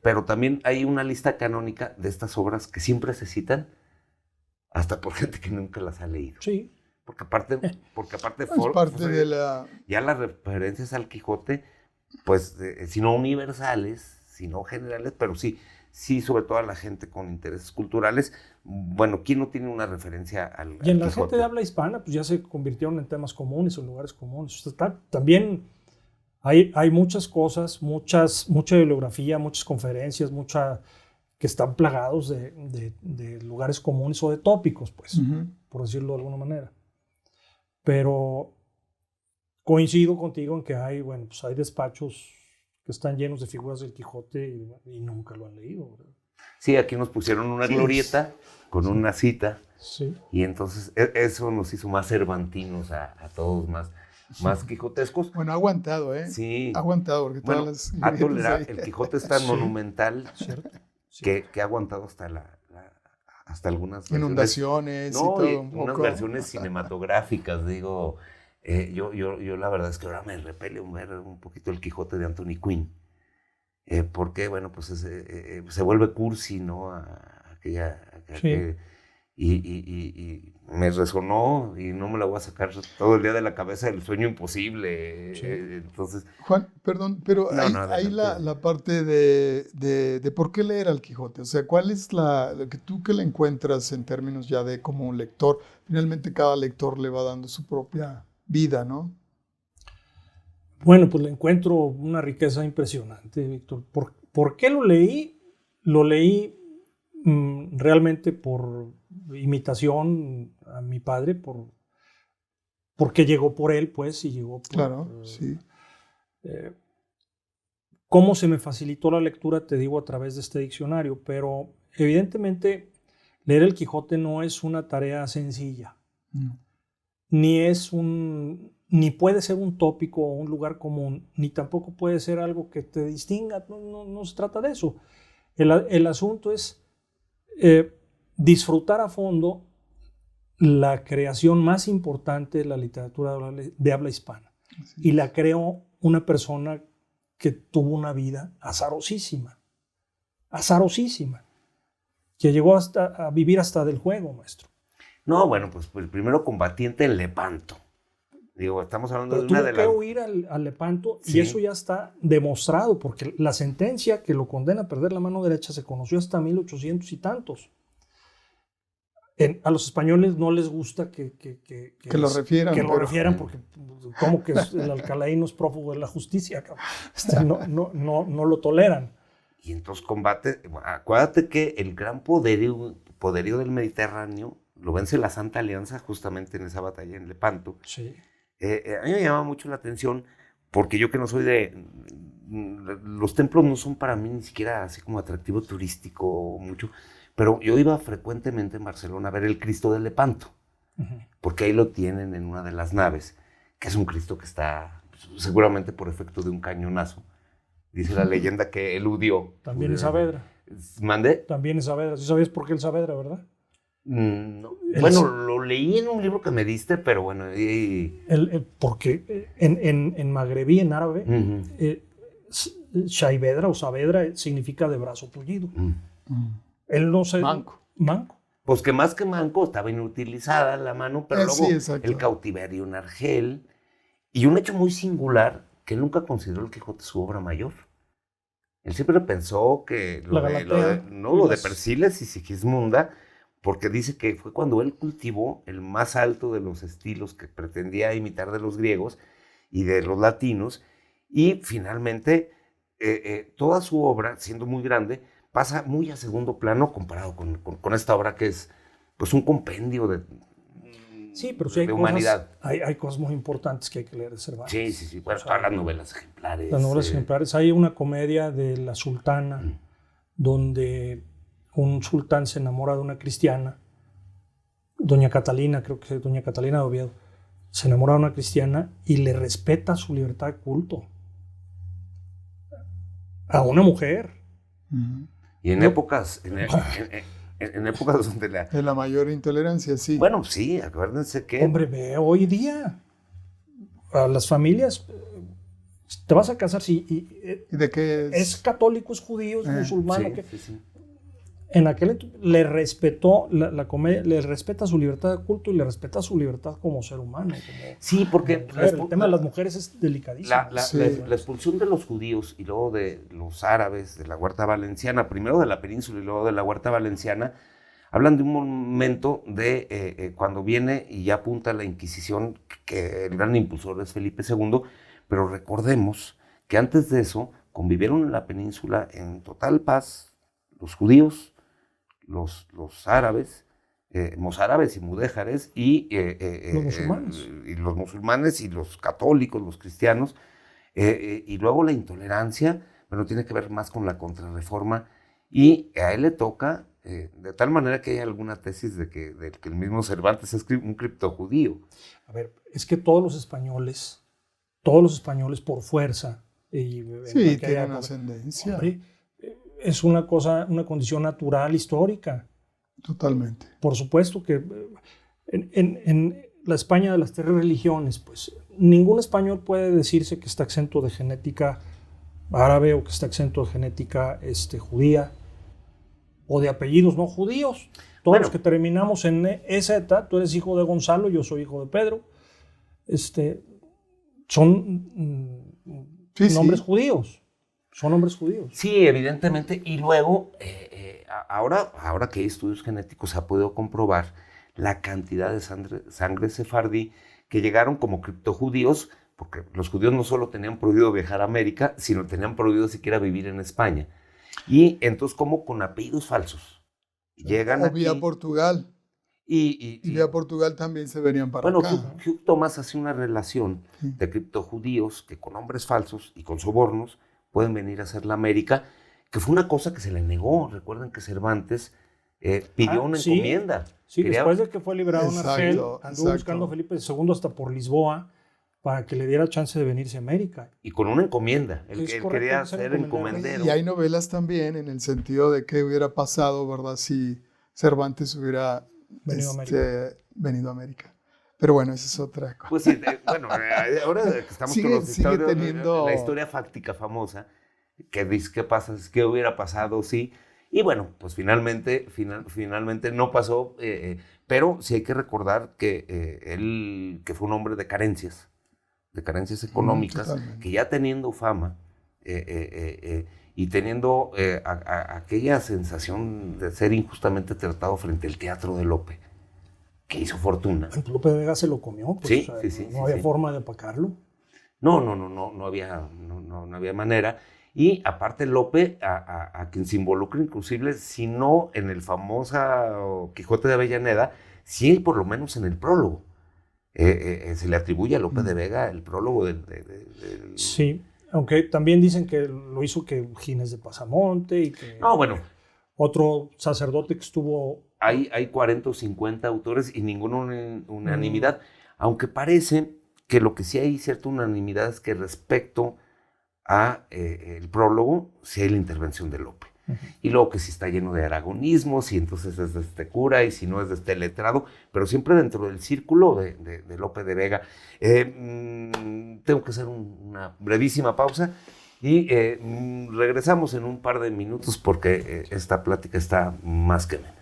Speaker 1: Pero también hay una lista canónica de estas obras que siempre se citan, hasta por gente que nunca las ha leído.
Speaker 2: Sí.
Speaker 1: Porque aparte
Speaker 3: es parte de la...
Speaker 1: ya las referencias al Quijote, pues, si no universales, si no generales, pero sí, sobre todo a la gente con intereses culturales. Bueno, ¿quién no tiene una referencia al Quijote?
Speaker 2: Y en la gente de habla hispana, pues ya se convirtieron en temas comunes, en lugares comunes. También hay muchas cosas, mucha bibliografía, muchas conferencias, que están plagados de lugares comunes o de tópicos, pues, por decirlo de alguna manera. Pero coincido contigo en que hay despachos que están llenos de figuras del Quijote y nunca lo han leído, ¿verdad?
Speaker 1: Sí, aquí nos pusieron una glorieta con una cita.
Speaker 2: Sí.
Speaker 1: Y entonces eso nos hizo más cervantinos a todos, más quijotescos.
Speaker 3: Bueno, ha aguantado, ¿eh?
Speaker 1: Sí.
Speaker 3: Ha aguantado, porque
Speaker 1: Bueno,
Speaker 3: todas las...
Speaker 1: ha tolerado. El Quijote es tan
Speaker 2: Sí.
Speaker 1: monumental
Speaker 2: ¿Cierto? Sí.
Speaker 1: que ha aguantado hasta algunas versiones.
Speaker 3: Inundaciones y
Speaker 1: No,
Speaker 3: todo un
Speaker 1: unas
Speaker 3: poco.
Speaker 1: versiones cinematográficas, digo. Yo la verdad es que ahora me repele ver un poquito el Quijote de Anthony Quinn. Porque, bueno, pues se vuelve cursi, ¿no?
Speaker 2: Sí.
Speaker 1: Y me resonó y no me la voy a sacar todo el día de la cabeza del sueño imposible.
Speaker 2: Sí.
Speaker 3: Juan, perdón, pero
Speaker 1: No,
Speaker 3: hay,
Speaker 1: no,
Speaker 3: hay
Speaker 1: adelante.
Speaker 3: la parte de por qué leer al Quijote. O sea, ¿cuál es lo que tú que le encuentras en términos ya de como un lector? Finalmente cada lector le va dando su propia vida, ¿no?
Speaker 2: Bueno, pues le encuentro una riqueza impresionante, Víctor. ¿Por qué lo leí? Lo leí realmente por imitación a mi padre, porque llegó por él, pues, y llegó por...
Speaker 3: Claro, sí.
Speaker 2: ¿Cómo se me facilitó la lectura? Te digo a través de este diccionario, pero evidentemente leer el Quijote no es una tarea sencilla, ni puede ser un tópico o un lugar común, ni tampoco puede ser algo que te distinga, no se trata de eso. El asunto es disfrutar a fondo la creación más importante de la literatura de habla hispana. Y la creó una persona que tuvo una vida azarosísima, que llegó a vivir hasta del juego, maestro.
Speaker 1: No, bueno, pues el primero combatiente en Lepanto. Digo, estamos hablando
Speaker 2: Pero
Speaker 1: de una
Speaker 2: tuvo
Speaker 1: de
Speaker 2: que
Speaker 1: las...
Speaker 2: huir al Lepanto,
Speaker 1: Sí.
Speaker 2: y eso ya está demostrado, porque la sentencia que lo condena a perder la mano derecha se conoció hasta 1800 y tantos. A los españoles no les gusta que
Speaker 3: lo refieran.
Speaker 2: Que lo refieran, porque como que el alcalaíno es prófugo de la justicia. No lo toleran.
Speaker 1: Y entonces combate... Acuérdate que el gran poderío del Mediterráneo lo vence la Santa Alianza justamente en esa batalla en Lepanto.
Speaker 2: Sí.
Speaker 1: A mí me llama mucho la atención porque yo que no soy los templos no son para mí ni siquiera así como atractivo turístico o mucho, pero yo iba frecuentemente en Barcelona a ver el Cristo de Lepanto, porque ahí lo tienen en una de las naves, que es un Cristo que está seguramente por efecto de un cañonazo. Dice la leyenda que eludió.
Speaker 2: También en Saavedra.
Speaker 1: ¿Mandé?
Speaker 2: También en Saavedra. ¿Sí sabías por qué el Saavedra, verdad?
Speaker 1: No. Bueno, lo leí en un libro que me diste, pero bueno.
Speaker 2: Porque en magrebí, en árabe, Saavedra o Saavedra significa de brazo tullido. Él no se...
Speaker 3: Manco.
Speaker 1: Pues que más que manco estaba inutilizada la mano, pero luego
Speaker 3: sí,
Speaker 1: el cautiverio en Argel. Y un hecho muy singular, que él nunca consideró el Quijote su obra mayor. Él siempre pensó que lo de Persiles y Sigismunda, porque dice que fue cuando él cultivó el más alto de los estilos que pretendía imitar de los griegos y de los latinos, y finalmente toda su obra, siendo muy grande, pasa muy a segundo plano comparado con esta obra que es pues un compendio de
Speaker 2: pero sí hay
Speaker 1: humanidad.
Speaker 2: Hay cosas muy importantes que hay que leer de Cervantes.
Speaker 1: Sí. Bueno, todas las novelas ejemplares.
Speaker 2: Las novelas ejemplares. Hay una comedia de La Sultana, donde un sultán se enamora de una cristiana, doña Catalina, creo que es doña Catalina de Oviedo, se enamora de una cristiana y le respeta su libertad de culto a una mujer.
Speaker 1: Y en épocas donde
Speaker 3: de la mayor intolerancia, sí.
Speaker 1: Bueno, sí, acuérdense que...
Speaker 2: Hombre, ve hoy día a las familias, te vas a casar,
Speaker 3: ¿Y de qué
Speaker 2: es católico, es judío, es musulmán.
Speaker 1: Sí.
Speaker 2: En aquel le respetó la comedia, le respeta su libertad de culto y le respeta su libertad como ser humano.
Speaker 1: Sí, porque
Speaker 2: el tema de las mujeres es delicadísimo.
Speaker 1: La expulsión de los judíos y luego de los árabes de la Huerta Valenciana, primero de la península y luego de la Huerta Valenciana, hablan de un momento de cuando viene y ya apunta la Inquisición, que el gran impulsor es Felipe II, pero recordemos que antes de eso convivieron en la península en total paz los judíos, los árabes, mozárabes y mudéjares, y los musulmanes y los católicos, los cristianos, y luego la intolerancia, bueno, tiene que ver más con la contrarreforma, y a él le toca de tal manera que hay alguna tesis de que el mismo Cervantes es un criptojudío.
Speaker 2: A ver, es que todos los españoles por fuerza, y
Speaker 3: Sí, tienen ascendencia.
Speaker 2: Hombre, es una condición natural, histórica.
Speaker 3: Totalmente.
Speaker 2: Por supuesto que en la España de las tres religiones, pues ningún español puede decirse que está exento de genética árabe o que está exento de genética judía o de apellidos no judíos. Todos los que terminamos en EZ, tú eres hijo de Gonzalo, yo soy hijo de Pedro, son nombres judíos. Son nombres judíos.
Speaker 1: Sí, evidentemente. Y luego, ahora que hay estudios genéticos, se ha podido comprobar la cantidad de sangre sefardí que llegaron como criptojudíos, porque los judíos no solo tenían prohibido viajar a América, sino tenían prohibido siquiera vivir en España. Y entonces, como con apellidos falsos, llegan aquí.
Speaker 3: Vía Portugal. Y vía Portugal también se venían para acá.
Speaker 1: Bueno, Hugh Thomas hace una relación de criptojudíos que con nombres falsos y con sobornos pueden venir a hacer la América, que fue una cosa que se le negó. Recuerden que Cervantes pidió una encomienda.
Speaker 2: Sí, después de que fue liberado en Argel, anduvo buscando a Felipe II hasta por Lisboa para que le diera chance de venirse a América.
Speaker 1: Y con una encomienda. Él quería ser encomendero.
Speaker 3: Y hay novelas también en el sentido de qué hubiera pasado, ¿verdad? Si Cervantes hubiera venido a América. Pero bueno, esa es otra cosa.
Speaker 1: Pues sí, bueno, ahora que estamos con los la historia fáctica famosa, que dice qué hubiera pasado, sí. Y bueno, pues finalmente no pasó, pero sí hay que recordar que él que fue un hombre de carencias económicas, que ya teniendo fama y teniendo aquella sensación de ser injustamente tratado frente al teatro de Lope, que hizo fortuna.
Speaker 2: Lope de Vega se lo comió, pues, no había forma de apacarlo.
Speaker 1: No había manera. Y aparte Lope, a quien se involucra inclusive, si no en el famoso Quijote de Avellaneda, sí por lo menos en el prólogo. Se le atribuye a Lope de Vega el prólogo del...
Speaker 2: Sí, aunque también dicen que lo hizo que Ginés de Pasamonte y que...
Speaker 1: No, bueno.
Speaker 2: Otro sacerdote que estuvo...
Speaker 1: Hay 40 o 50 autores y ninguna unanimidad, aunque parece que lo que sí hay cierta unanimidad es que respecto a el prólogo, sí hay la intervención de Lope. Y luego que si está lleno de aragonismos, y entonces es de este cura, y si no es de este letrado, pero siempre dentro del círculo de Lope de Vega. Tengo que hacer una brevísima pausa y regresamos en un par de minutos porque esta plática está más que amena.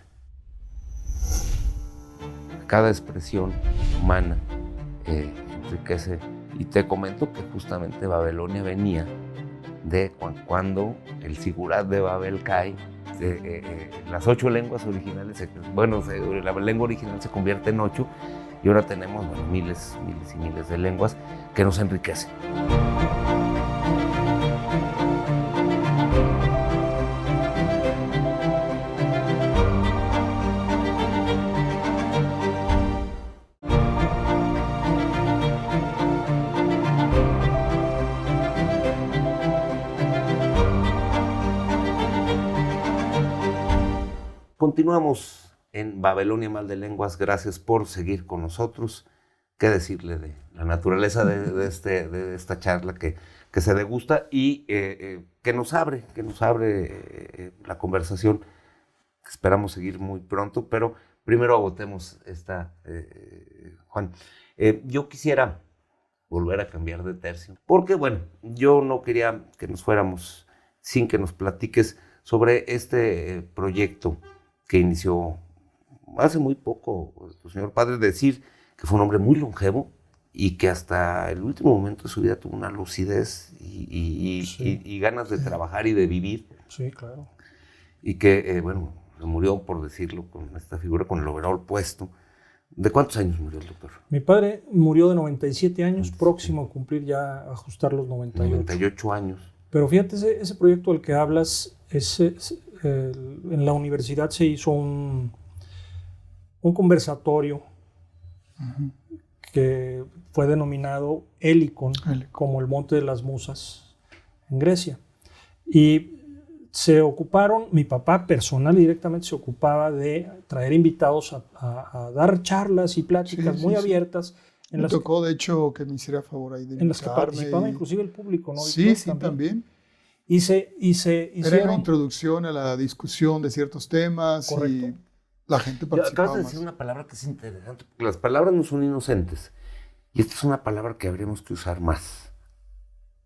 Speaker 1: Cada expresión humana enriquece, y te comento que justamente Babilonia venía de cuando el Sigurat de Babel cae, las 8 lenguas originales, la lengua original se convierte en 8 y ahora tenemos miles y miles de lenguas que nos enriquecen. Continuamos en Babilonia Mal de Lenguas. Gracias por seguir con nosotros. ¿Qué decirle de la naturaleza de esta charla que se degusta y que nos abre la conversación? Esperamos seguir muy pronto, pero primero agotemos esta, Juan. Yo quisiera volver a cambiar de tercio, porque bueno, yo no quería que nos fuéramos sin que nos platiques sobre este proyecto que inició hace muy poco tu señor padre. Decir que fue un hombre muy longevo y que hasta el último momento de su vida tuvo una lucidez y ganas de trabajar y de vivir.
Speaker 2: Sí, claro.
Speaker 1: Y que, se murió, por decirlo, con esta figura, con el overol puesto. ¿De cuántos años murió el doctor?
Speaker 2: Mi padre murió de 97 años, próximo a cumplir ya, a ajustar los 98.
Speaker 1: 98 años.
Speaker 2: Pero fíjate, ese proyecto del que hablas, en la universidad se hizo un conversatorio que fue denominado Helicon, como el Monte de las Musas en Grecia. Y se ocuparon, mi papá personal y directamente se ocupaba de traer invitados a dar charlas y pláticas muy abiertas.
Speaker 3: Me tocó, de hecho, que me hiciera favor ahí de
Speaker 2: en las que participaba inclusive el público, ¿no?
Speaker 3: Sí, también.
Speaker 2: Y se hicieron...
Speaker 3: Era una introducción a la discusión de ciertos temas.
Speaker 2: Correcto.
Speaker 3: Y la gente participaba.
Speaker 1: Acabas de decir una palabra que es interesante, porque las palabras no son inocentes. Y esta es una palabra que habríamos que usar más.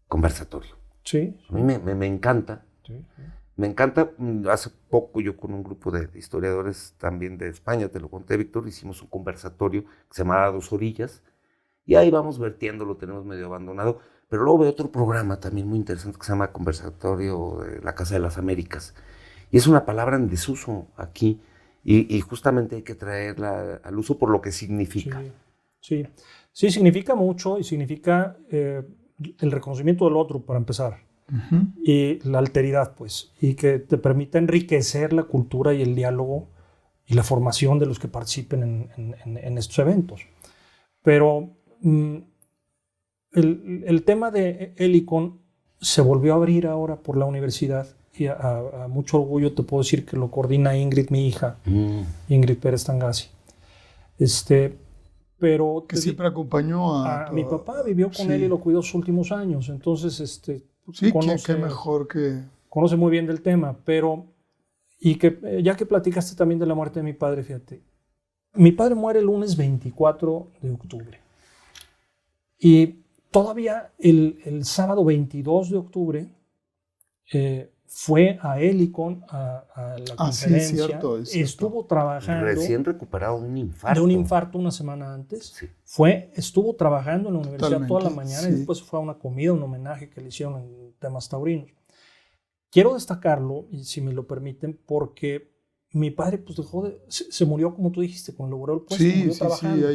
Speaker 1: Conversatorio.
Speaker 2: Sí.
Speaker 1: A mí me encanta.
Speaker 2: Sí.
Speaker 1: Me encanta. Hace poco yo con un grupo de historiadores también de España, te lo conté, Víctor, hicimos un conversatorio que se llamaba Dos Orillas. Y ahí vamos vertiendo, lo tenemos medio abandonado. Pero luego veo otro programa también muy interesante que se llama Conversatorio de la Casa de las Américas. Y es una palabra en desuso aquí. Y justamente hay que traerla al uso por lo que significa.
Speaker 2: Sí, significa mucho y significa el reconocimiento del otro, para empezar. Y la alteridad, pues. Y que te permita enriquecer la cultura y el diálogo y la formación de los que participen en estos eventos. Pero el tema de Helicon se volvió a abrir ahora por la universidad. Y a mucho orgullo te puedo decir que lo coordina Ingrid, mi hija, Ingrid Pérez Tangasi. Pero
Speaker 3: que siempre acompañó
Speaker 2: a mi papá, vivió con él y lo cuidó sus últimos años. Entonces,
Speaker 3: qué mejor que...
Speaker 2: Conoce muy bien del tema, pero... Y que ya que platicaste también de la muerte de mi padre, fíjate. Mi padre muere el lunes 24 de octubre. Y todavía el sábado 22 de octubre... fue a Helicon, a la conferencia,
Speaker 3: cierto.
Speaker 2: Estuvo trabajando...
Speaker 1: Recién recuperado de un infarto.
Speaker 2: De un infarto una semana antes.
Speaker 1: Sí.
Speaker 2: Estuvo trabajando en la universidad toda la mañana y después fue a una comida, un homenaje que le hicieron en temas taurinos. Quiero destacarlo, y si me lo permiten, porque mi padre pues se murió, como tú dijiste, con el overol puesto, murió trabajando.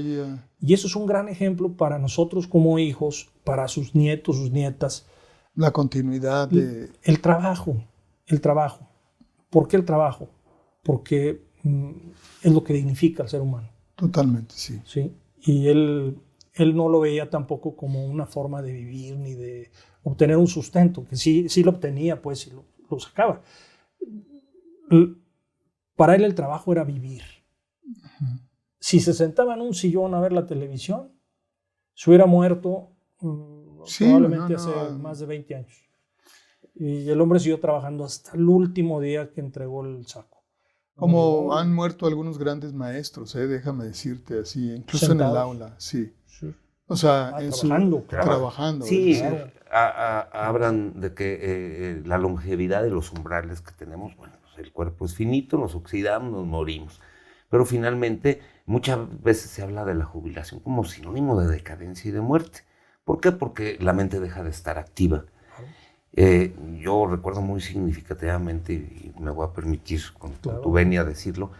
Speaker 2: Y eso es un gran ejemplo para nosotros como hijos, para sus nietos, sus nietas.
Speaker 3: La continuidad de...
Speaker 2: El trabajo. ¿Por qué el trabajo? Porque es lo que dignifica al ser humano.
Speaker 3: Totalmente, sí.
Speaker 2: ¿Sí? Y él no lo veía tampoco como una forma de vivir ni de obtener un sustento, que sí lo obtenía, pues, y lo sacaba. Para él el trabajo era vivir. Si se sentaba en un sillón a ver la televisión, se hubiera muerto... probablemente hace más de 20 años. Y el hombre siguió trabajando hasta el último día que entregó el saco.
Speaker 3: Como han muerto algunos grandes maestros, déjame decirte así, incluso sentados en el aula, sí. O sea, trabajando.
Speaker 1: Sí, claro. Hablan de que la longevidad de los umbrales que tenemos, bueno, pues el cuerpo es finito, nos oxidamos, nos morimos. Pero finalmente, muchas veces se habla de la jubilación como sinónimo de decadencia y de muerte. ¿Por qué? Porque la mente deja de estar activa. Yo recuerdo muy significativamente, y me voy a permitir con tu venia decirlo,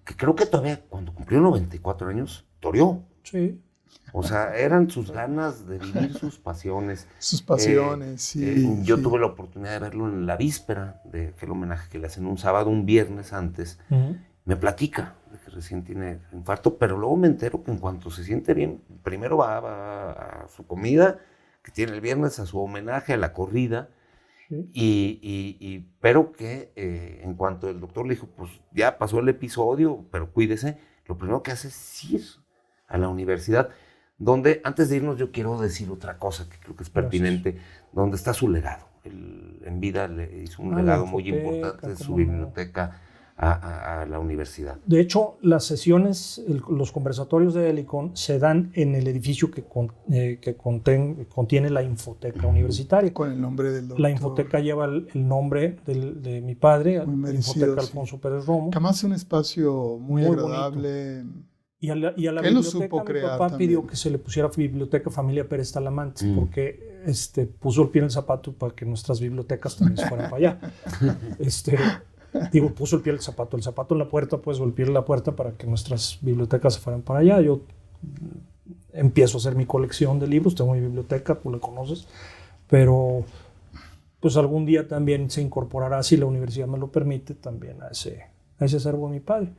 Speaker 1: que creo que todavía cuando cumplió 94 años, toreó.
Speaker 2: Sí.
Speaker 1: O sea, eran sus ganas de vivir sus pasiones.
Speaker 3: Sus pasiones, sí.
Speaker 1: Yo tuve la oportunidad de verlo en la víspera del homenaje que le hacen un sábado, un viernes antes. Me platica de que recién tiene infarto, pero luego me entero que en cuanto se siente bien, primero va a su comida, que tiene el viernes, a su homenaje, a la corrida, pero que en cuanto el doctor le dijo, pues ya pasó el episodio, pero cuídese, lo primero que hace es ir a la universidad, donde, antes de irnos, yo quiero decir otra cosa que creo que es pertinente, donde está su legado. En vida le hizo un legado muy importante de su biblioteca a la universidad.
Speaker 2: De hecho, las sesiones, los conversatorios de Helicon se dan en el edificio que contiene la infoteca universitaria.
Speaker 3: Con el nombre del doctor.
Speaker 2: La infoteca lleva el nombre de mi padre, la Infoteca Alfonso Pérez Romo.
Speaker 3: Que además es un espacio muy agradable.
Speaker 2: Bonito. Y a la biblioteca mi papá pidió que se le pusiera Biblioteca Familia Pérez Talamante, porque puso el pie en el zapato para que nuestras bibliotecas también se fueran para allá. Puso el pie en el zapato en la puerta, pues, o el pie en la puerta para que nuestras bibliotecas se fueran para allá. Yo empiezo a hacer mi colección de libros, tengo mi biblioteca, tú la conoces, pero pues algún día también se incorporará, si la universidad me lo permite, también a ese acervo de mi padre.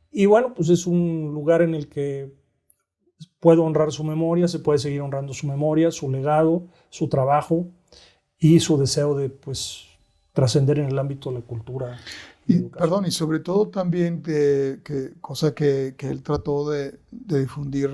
Speaker 2: Y bueno, pues es un lugar en el que puedo honrar su memoria, se puede seguir honrando su memoria, su legado, su trabajo y su deseo de, pues, trascender en el ámbito de la cultura.
Speaker 3: Y, perdón, y sobre todo también, cosa que él trató de difundir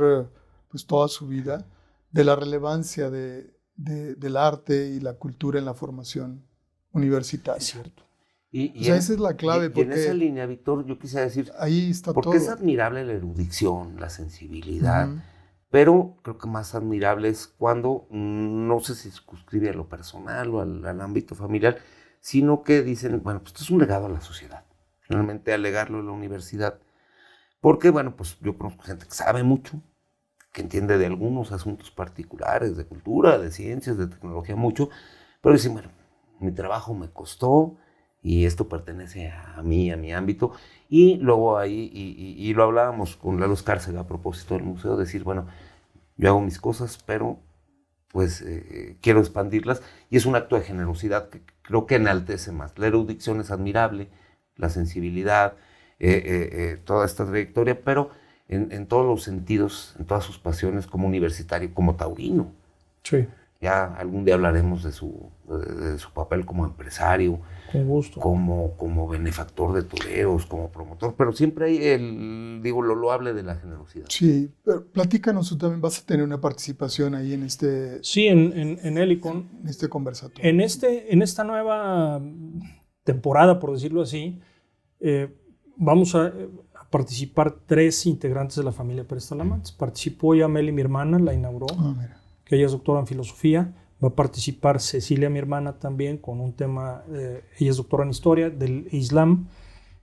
Speaker 3: pues toda su vida, de la relevancia del arte y la cultura en la formación universitaria.
Speaker 2: Es cierto.
Speaker 3: O sea, esa es la clave.
Speaker 1: Y en esa línea, Víctor, yo quisiera decir,
Speaker 3: ahí está
Speaker 1: porque
Speaker 3: todo.
Speaker 1: es admirable la erudición, la sensibilidad, pero creo que más admirable es cuando no se circunscribe a lo personal o al ámbito familiar, sino que dicen, bueno, pues esto es un legado a la sociedad, finalmente alegarlo en la universidad, porque, bueno, pues yo conozco gente que sabe mucho, que entiende de algunos asuntos particulares, de cultura, de ciencias, de tecnología, mucho, pero dicen, bueno, mi trabajo me costó, y esto pertenece a mí, a mi ámbito, y luego ahí, y lo hablábamos con Lalo Escárcega a propósito del museo, decir, bueno, yo hago mis cosas, pero pues quiero expandirlas, y es un acto de generosidad que creo que enaltece más. La erudición es admirable, la sensibilidad, toda esta trayectoria, pero en todos los sentidos, en todas sus pasiones, como universitario, como taurino.
Speaker 2: Sí.
Speaker 1: Ya algún día hablaremos de su papel como empresario,
Speaker 2: con gusto,
Speaker 1: como benefactor de toreros, como promotor, pero siempre hay lo loable de la generosidad.
Speaker 3: Sí, pero platícanos, tú también vas a tener una participación ahí en este...
Speaker 2: Sí, en Helicon.
Speaker 3: En este conversatorio.
Speaker 2: En esta nueva temporada, por decirlo así, vamos a participar 3 integrantes de la familia Pérez Talamantes. Participó ya Meli, mi hermana, la inauguró.
Speaker 3: Mira.
Speaker 2: Que ella es doctora en filosofía. Va a participar Cecilia, mi hermana, también con un tema, ella es doctora en historia del Islam.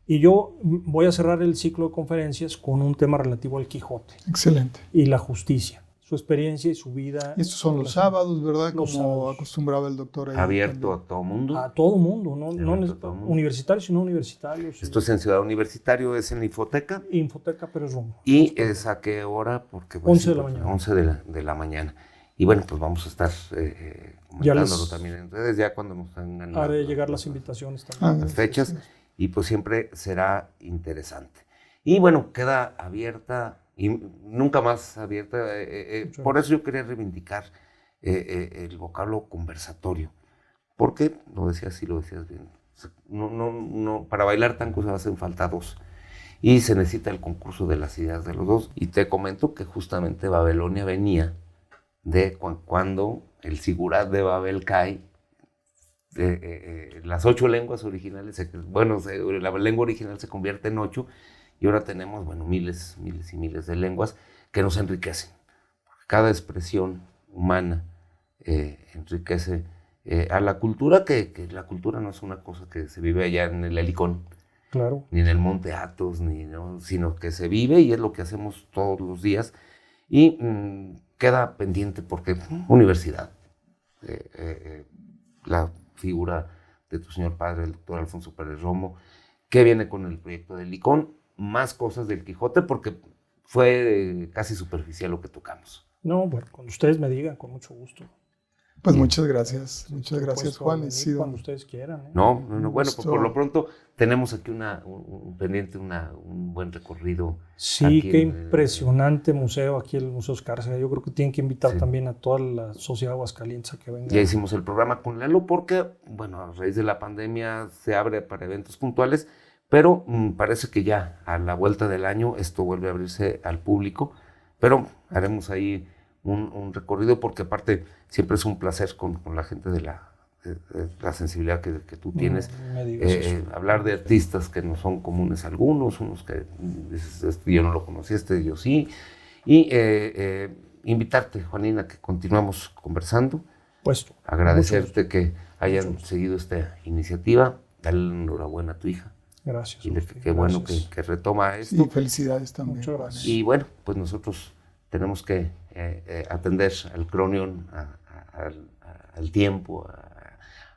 Speaker 2: Y yo voy a cerrar el ciclo de conferencias con un tema relativo al Quijote.
Speaker 3: Excelente.
Speaker 2: Y la justicia, su experiencia y su vida.
Speaker 3: Y estos son los sábados, ¿verdad?
Speaker 2: Los
Speaker 3: Como
Speaker 2: sábados.
Speaker 3: Acostumbraba el doctor ahí.
Speaker 1: Abierto
Speaker 3: también.
Speaker 1: a todo mundo.
Speaker 2: A todo mundo, no
Speaker 1: todo mundo.
Speaker 2: universitarios y no universitarios.
Speaker 1: Esto es en Ciudad Universitario, es en la Infoteca.
Speaker 2: Infoteca Pérez Romo.
Speaker 1: ¿Y es a qué hora? Porque,
Speaker 2: 11 de la mañana.
Speaker 1: 11 de la mañana. Y bueno, pues vamos a estar comentándolo también en redes, ya cuando nos tengan
Speaker 2: haré llegar las invitaciones también.
Speaker 1: Las fechas, y pues siempre será interesante. Y bueno, queda abierta, y nunca más abierta, por eso yo quería reivindicar el vocablo conversatorio, porque, lo decías bien, no, para bailar tango se hacen falta 2, y se necesita el concurso de las ideas de los 2, y te comento que justamente Babilonia venía de cuando el Sigurat de Babel cae, las 8 lenguas originales, la lengua original se convierte en 8, y ahora tenemos, miles y miles de lenguas que nos enriquecen. Cada expresión humana enriquece a la cultura, que la cultura no es una cosa que se vive allá en el Helicón,
Speaker 2: claro,
Speaker 1: ni en el Monte Athos, sino que se vive, y es lo que hacemos todos los días. Y queda pendiente porque universidad, la figura de tu señor padre, el doctor Alfonso Pérez Romo, que viene con el proyecto del Licón, más cosas del Quijote, porque fue casi superficial lo que tocamos.
Speaker 2: No, bueno, cuando ustedes me digan, con mucho gusto.
Speaker 3: Pues muchas gracias Juan.
Speaker 2: Cuando ustedes quieran.
Speaker 1: No, bueno, pues por lo pronto tenemos aquí un pendiente, un buen recorrido.
Speaker 2: Sí, qué impresionante museo, aquí el Museo Escárcega. Yo creo que tienen que invitar también a toda la sociedad aguascaliense a que venga.
Speaker 1: Ya hicimos el programa con Lalo porque, a raíz de la pandemia se abre para eventos puntuales, pero parece que ya a la vuelta del año esto vuelve a abrirse al público, pero haremos ahí un recorrido, porque aparte siempre es un placer con la gente de la sensibilidad que tú tienes, hablar de artistas que no son comunes algunos, unos que dices, yo no lo conocí, yo sí, y invitarte, Juanina, que continuemos conversando,
Speaker 2: puesto,
Speaker 1: agradecerte que hayan seguido esta iniciativa, darle enhorabuena a tu hija.
Speaker 2: Gracias.
Speaker 1: Y qué bueno que retoma esto.
Speaker 3: Sí, felicidades también.
Speaker 2: Muchas gracias.
Speaker 1: Y bueno, pues nosotros tenemos que atender al cronion, al tiempo,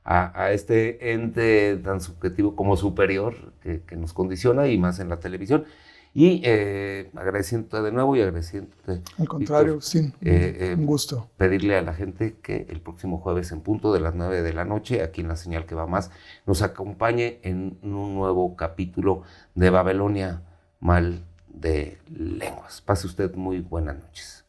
Speaker 1: a este ente tan subjetivo como superior que nos condiciona, y más en la televisión. Y agradeciéndote de nuevo, y agradeciéndote.
Speaker 3: Al contrario,
Speaker 1: Víctor,
Speaker 3: sí, un gusto.
Speaker 1: Pedirle a la gente que el próximo jueves en punto de las 9 de la noche, aquí en La Señal Que Va Más, nos acompañe en un nuevo capítulo de Babilonia Mal de Lenguas. Pase usted muy buenas noches.